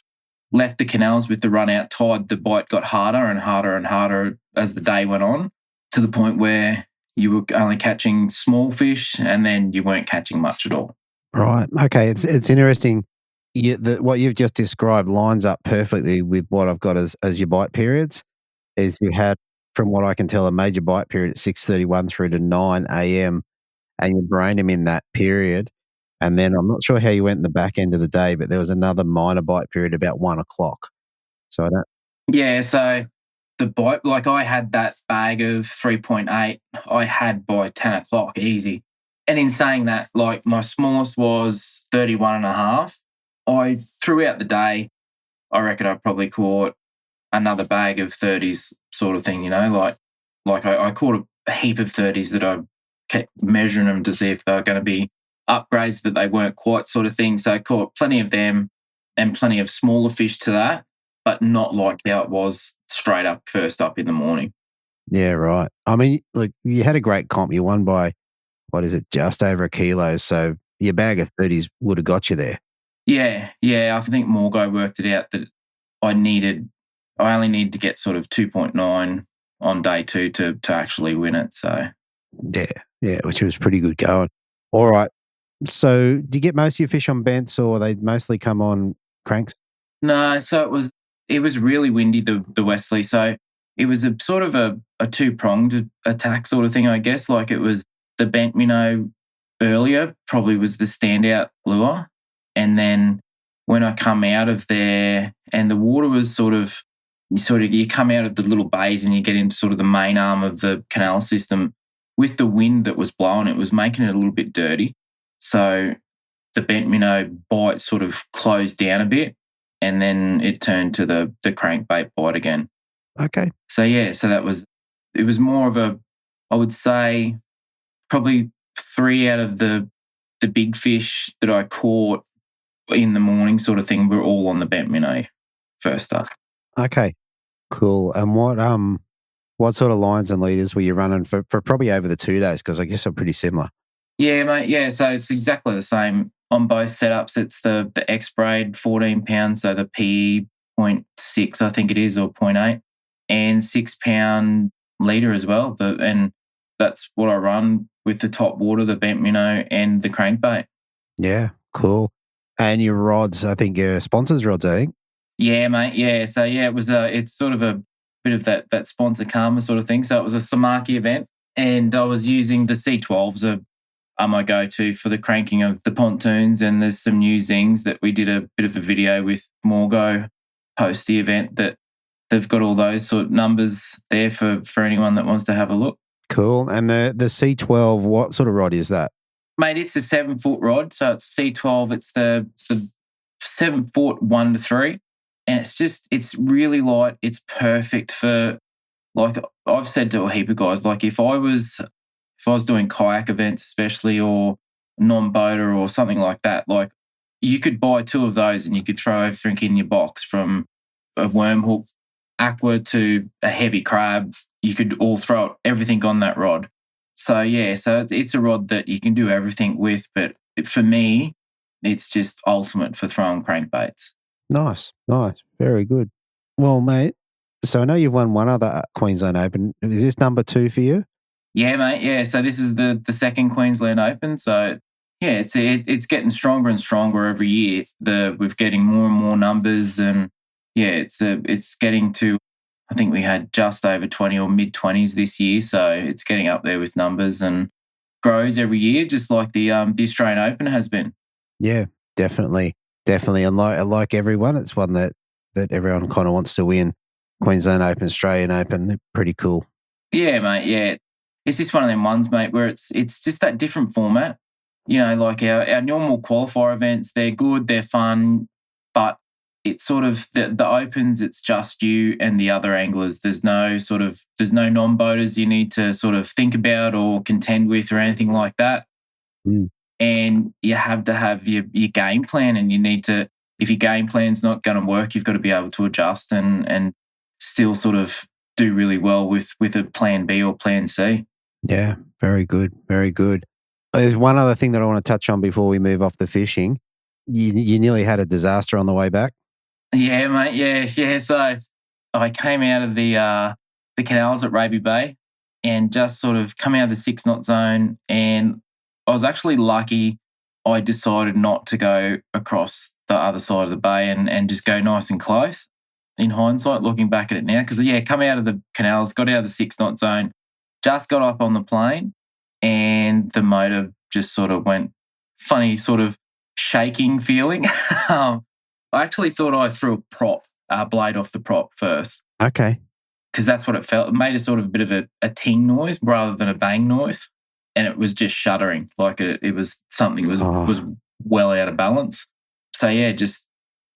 left the canals with the run out tide. The bite got harder and harder and harder as the day went on to the point where you were only catching small fish and then you weren't catching much at all. Right. Okay. It's interesting. What you've just described lines up perfectly with what I've got as your bite periods. Is you had, from what I can tell, a major bite period at 6:31 through to 9 a.m. and you brained them in that period. And then I'm not sure how you went in the back end of the day, but there was another minor bite period about 1 o'clock. So I don't. Yeah. So the bite, like I had that bag of 3.8, I had by 10 o'clock easy. And in saying that, like my smallest was 31 and a half. Throughout the day, I reckon I probably caught another bag of 30s sort of thing, you know, like I caught a heap of 30s that I kept measuring them to see if they were going to be upgrades that they weren't quite sort of thing. So I caught plenty of them and plenty of smaller fish to that, but not like how it was straight up first up in the morning. Yeah, right. I mean, look, you had a great comp. You won by, just over a kilo. So your bag of 30s would have got you there. Yeah. I think Morgo worked it out that I only need to get sort of 2.9 on day 2 to actually win it. So yeah, which was pretty good going. All right. So do you get most of your fish on bents or they mostly come on cranks? No, so it was really windy, the Wesley. So it was a sort of a two-pronged attack sort of thing, I guess. Like it was the bent minnow earlier probably was the standout lure. And then when I come out of there and the water was you come out of the little bays and you get into sort of the main arm of the canal system with the wind that was blowing, it was making it a little bit dirty. So the bent minnow bite sort of closed down a bit and then it turned to the crankbait bite again. Okay. So it was more of a, I would say, probably 3 out of the big fish that I caught in the morning sort of thing were all on the bent minnow first up. Okay. Cool. And what sort of lines and leaders were you running for probably over the 2 days? Because I guess they're pretty similar. Yeah, mate. Yeah, so it's exactly the same on both setups. It's the X braid 14 pounds, so the P 0.6 I think it is, or 0.8, and 6 pound leader as well. And that's what I run with the top water, the bent minnow, and the crankbait. Yeah, cool. And your rods, I think your sponsors' rods, I think. Yeah, mate. Yeah. So it was it's sort of a bit of that sponsor karma sort of thing. So it was a Samaki event, and I was using the C12s are my go-to for the cranking of the pontoons. And there's some new zings that we did a bit of a video with Morgo post the event that they've got all those sort of numbers there for anyone that wants to have a look. Cool. And the C12, what sort of rod is that? Mate, it's a 7-foot rod. So it's C12. It's the 7 foot 1 to 3. And it's really light. It's perfect for, like I've said to a heap of guys, like if I was doing kayak events especially, or non-boater or something like that, like you could buy 2 of those and you could throw everything in your box, from a worm hook, aqua to a heavy crab. You could all throw everything on that rod. So it's a rod that you can do everything with, but for me, it's just ultimate for throwing crankbaits. Nice. Very good. Well, mate, so I know you've won one other Queensland Open. Is this number 2 for you? Yeah, mate. Yeah, so this is the second Queensland Open. So yeah, it's getting stronger and stronger every year. We're getting more and more numbers, and yeah, it's getting to, I think we had just over 20 or mid-20s this year. So it's getting up there with numbers and grows every year, just like the Australian Open has been. Yeah, definitely. And like everyone, it's one that everyone kind of wants to win. Queensland Open, Australian Open, they're pretty cool. Yeah, mate. Yeah, it's just one of them ones, mate, where it's just that different format. You know, like our normal qualifier events, they're good, they're fun, but it's sort of the Opens, it's just you and the other anglers. There's no non-boaters you need to sort of think about or contend with or anything like that. Mm. And you have to have your game plan, and you need to, if your game plan's not going to work, you've got to be able to adjust and still sort of do really well with a plan B or plan C. Yeah, very good. There's one other thing that I want to touch on before we move off the fishing. You nearly had a disaster on the way back. Yeah, mate. Yeah. So I came out of the canals at Raby Bay and just sort of come out of the 6 knot zone, and I was actually lucky. I decided not to go across the other side of the bay and just go nice and close. In hindsight, looking back at it now, because come out of the canals, got out of the 6 knot zone, just got up on the plane, and the motor just sort of went funny, sort of shaking feeling. I actually thought I threw a blade off the prop first. Okay. Because that's what it felt. It made a sort of bit of a ting noise rather than a bang noise. And it was just shuddering, like it was something was well out of balance. So yeah, just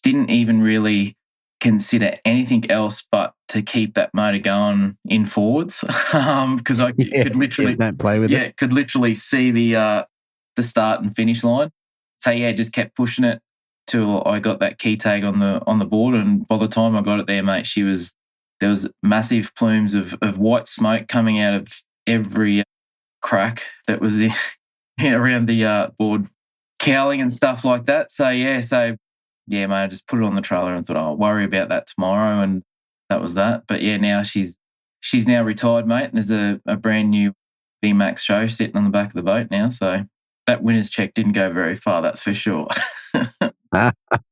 didn't even really consider anything else but to keep that motor going in forwards, because I could literally don't play with it. Could literally see the start and finish line. So yeah, just kept pushing it till I got that key tag on the board, and by the time I got it there, mate, there was massive plumes of white smoke coming out of every crack that was around the board, cowling and stuff like that. So yeah, mate, I just put it on the trailer and thought, I'll worry about that tomorrow, and that was that. But yeah, now she's now retired, mate, and there's a brand new VMAX show sitting on the back of the boat now. So that winner's check didn't go very far, that's for sure.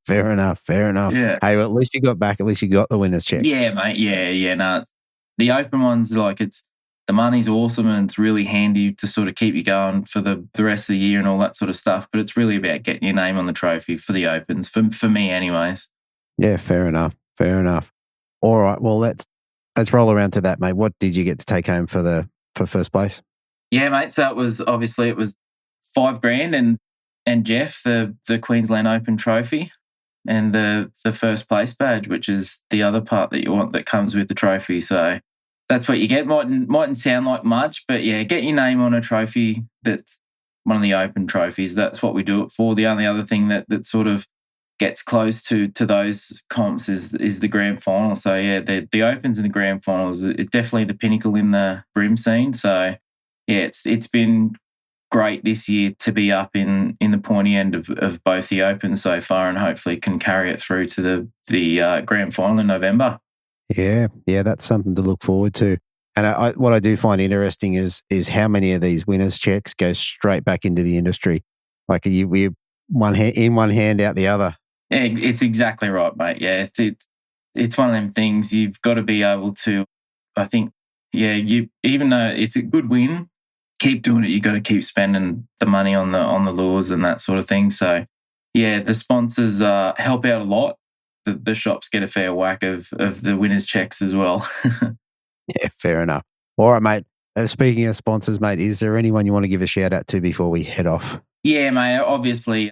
Fair enough. Yeah. Hey, well, at least you got back. At least you got the winner's check. Yeah, mate. Yeah. No, the open ones, like the money's awesome, and it's really handy to sort of keep you going for the rest of the year and all that sort of stuff. But it's really about getting your name on the trophy for the opens, for me anyways. Yeah, fair enough. All right, well, let's roll around to that, mate. What did you get to take home for first place? Yeah, mate. So it was $5,000 and Jeff, the Queensland Open trophy. and the first place badge, which is the other part that you want that comes with the trophy. So that's what you get. Mightn't sound like much, but yeah, get your name on a trophy that's one of the open trophies. That's what we do it for. The only other thing that sort of gets close to those comps is the grand final. So yeah, the opens and the grand finals are definitely the pinnacle in the brim scene. So yeah, it's been great this year to be up in the pointy end of both the opens so far, and hopefully can carry it through to the grand final in November. Yeah, that's something to look forward to. And what I do find interesting is how many of these winners' checks go straight back into the industry. Like we one hand out the other. Yeah, it's exactly right, mate. Yeah, it's one of them things you've got to be able to. I think, yeah, even though it's a good win, keep doing it. You got to keep spending the money on the lures and that sort of thing. So yeah, the sponsors help out a lot. The shops get a fair whack of the winners' checks as well. Yeah, fair enough. All right, mate. Speaking of sponsors, mate, is there anyone you want to give a shout out to before we head off? Yeah, mate. Obviously,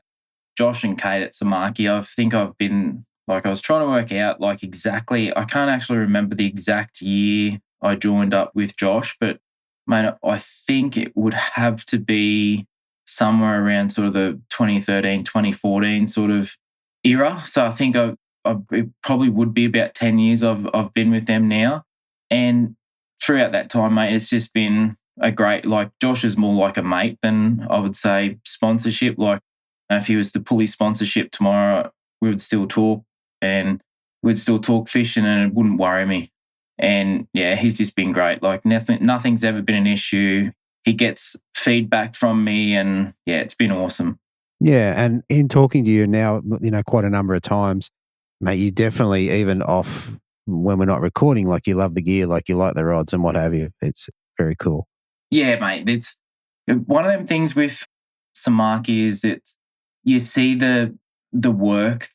Josh and Kate at Samaki. I think I've been I was trying to work out exactly. I can't actually remember the exact year I joined up with Josh, but mate, I think it would have to be somewhere around sort of the 2013, 2014 sort of era. So I think it probably would be about 10 years I've been with them now. And throughout that time, mate, it's just been a great, Josh is more like a mate than I would say sponsorship. If he was to pull his sponsorship tomorrow, we would still talk and we'd still talk fishing and it wouldn't worry me. And yeah, he's just been great. Nothing's ever been an issue. He gets feedback from me and yeah, it's been awesome. Yeah. And in talking to you now, quite a number of times, mate, you definitely, even off when we're not recording, you love the gear, you like the rods and what have you. It's very cool. Yeah, mate. It's one of them things with Samaki is you see the work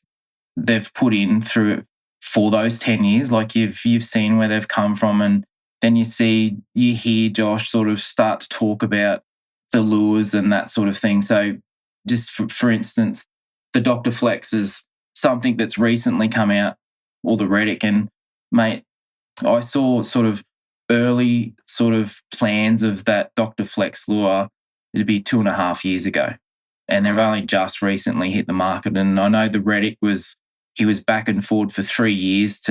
they've put in through it for those 10 years. You've seen where they've come from, and then you hear Josh sort of start to talk about the lures and that sort of thing. So just for instance, the Dr. Flex is something that's recently come out, or the Reddick, and mate, I saw sort of early sort of plans of that Dr. Flex lure. It'd be 2.5 years ago. And they've only just recently hit the market. And I know the Reddick he was back and forward for 3 years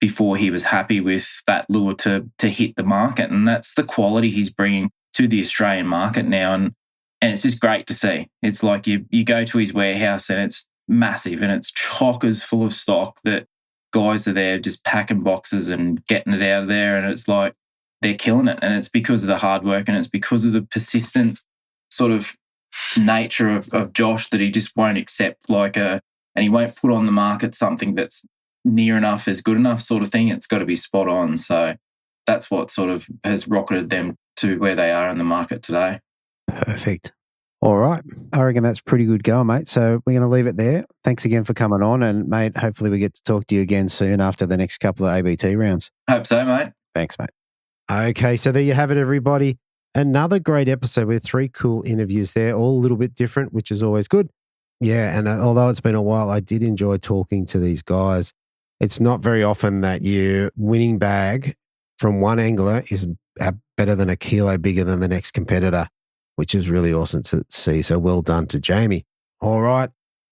before he was happy with that lure to hit the market. And that's the quality he's bringing to the Australian market now. And it's just great to see. It's like you go to his warehouse and it's massive and it's chockers full of stock that guys are there just packing boxes and getting it out of there. And it's like they're killing it. And it's because of the hard work and it's because of the persistent sort of nature of Josh that he just won't accept and he won't put on the market something that's near enough as good enough sort of thing. It's got to be spot on. So that's what sort of has rocketed them to where they are in the market today. Perfect. All right. I reckon that's pretty good going, mate. So we're going to leave it there. Thanks again for coming on. And, mate, hopefully we get to talk to you again soon after the next couple of ABT rounds. Hope so, mate. Thanks, mate. Okay, so there you have it, everybody. Another great episode with 3 cool interviews there, all a little bit different, which is always good. Yeah, and although it's been a while, I did enjoy talking to these guys. It's not very often that your winning bag from one angler is better than a kilo bigger than the next competitor, which is really awesome to see. So well done to Jamie. All right.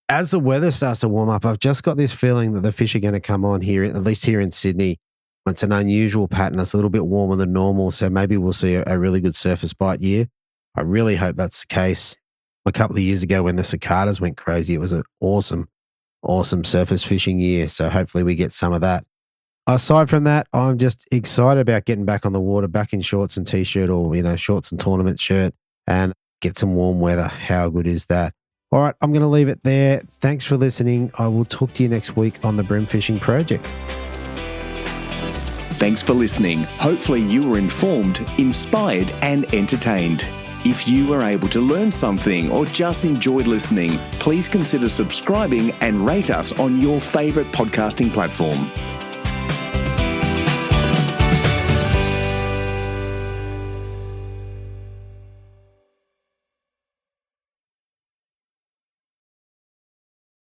As the weather starts to warm up, I've just got this feeling that the fish are going to come on here, at least here in Sydney. It's an unusual pattern. It's a little bit warmer than normal. So maybe we'll see a really good surface bite year. I really hope that's the case. A couple of years ago when the cicadas went crazy, it was an awesome surface fishing year. So hopefully we get some of that. Aside from that, I'm just excited about getting back on the water, back in shorts and t-shirt or, shorts and tournament shirt and get some warm weather. How good is that? All right, I'm going to leave it there. Thanks for listening. I will talk to you next week on the Brim Fishing Project. Thanks for listening. Hopefully you were informed, inspired and entertained. If you were able to learn something or just enjoyed listening, please consider subscribing and rate us on your favourite podcasting platform.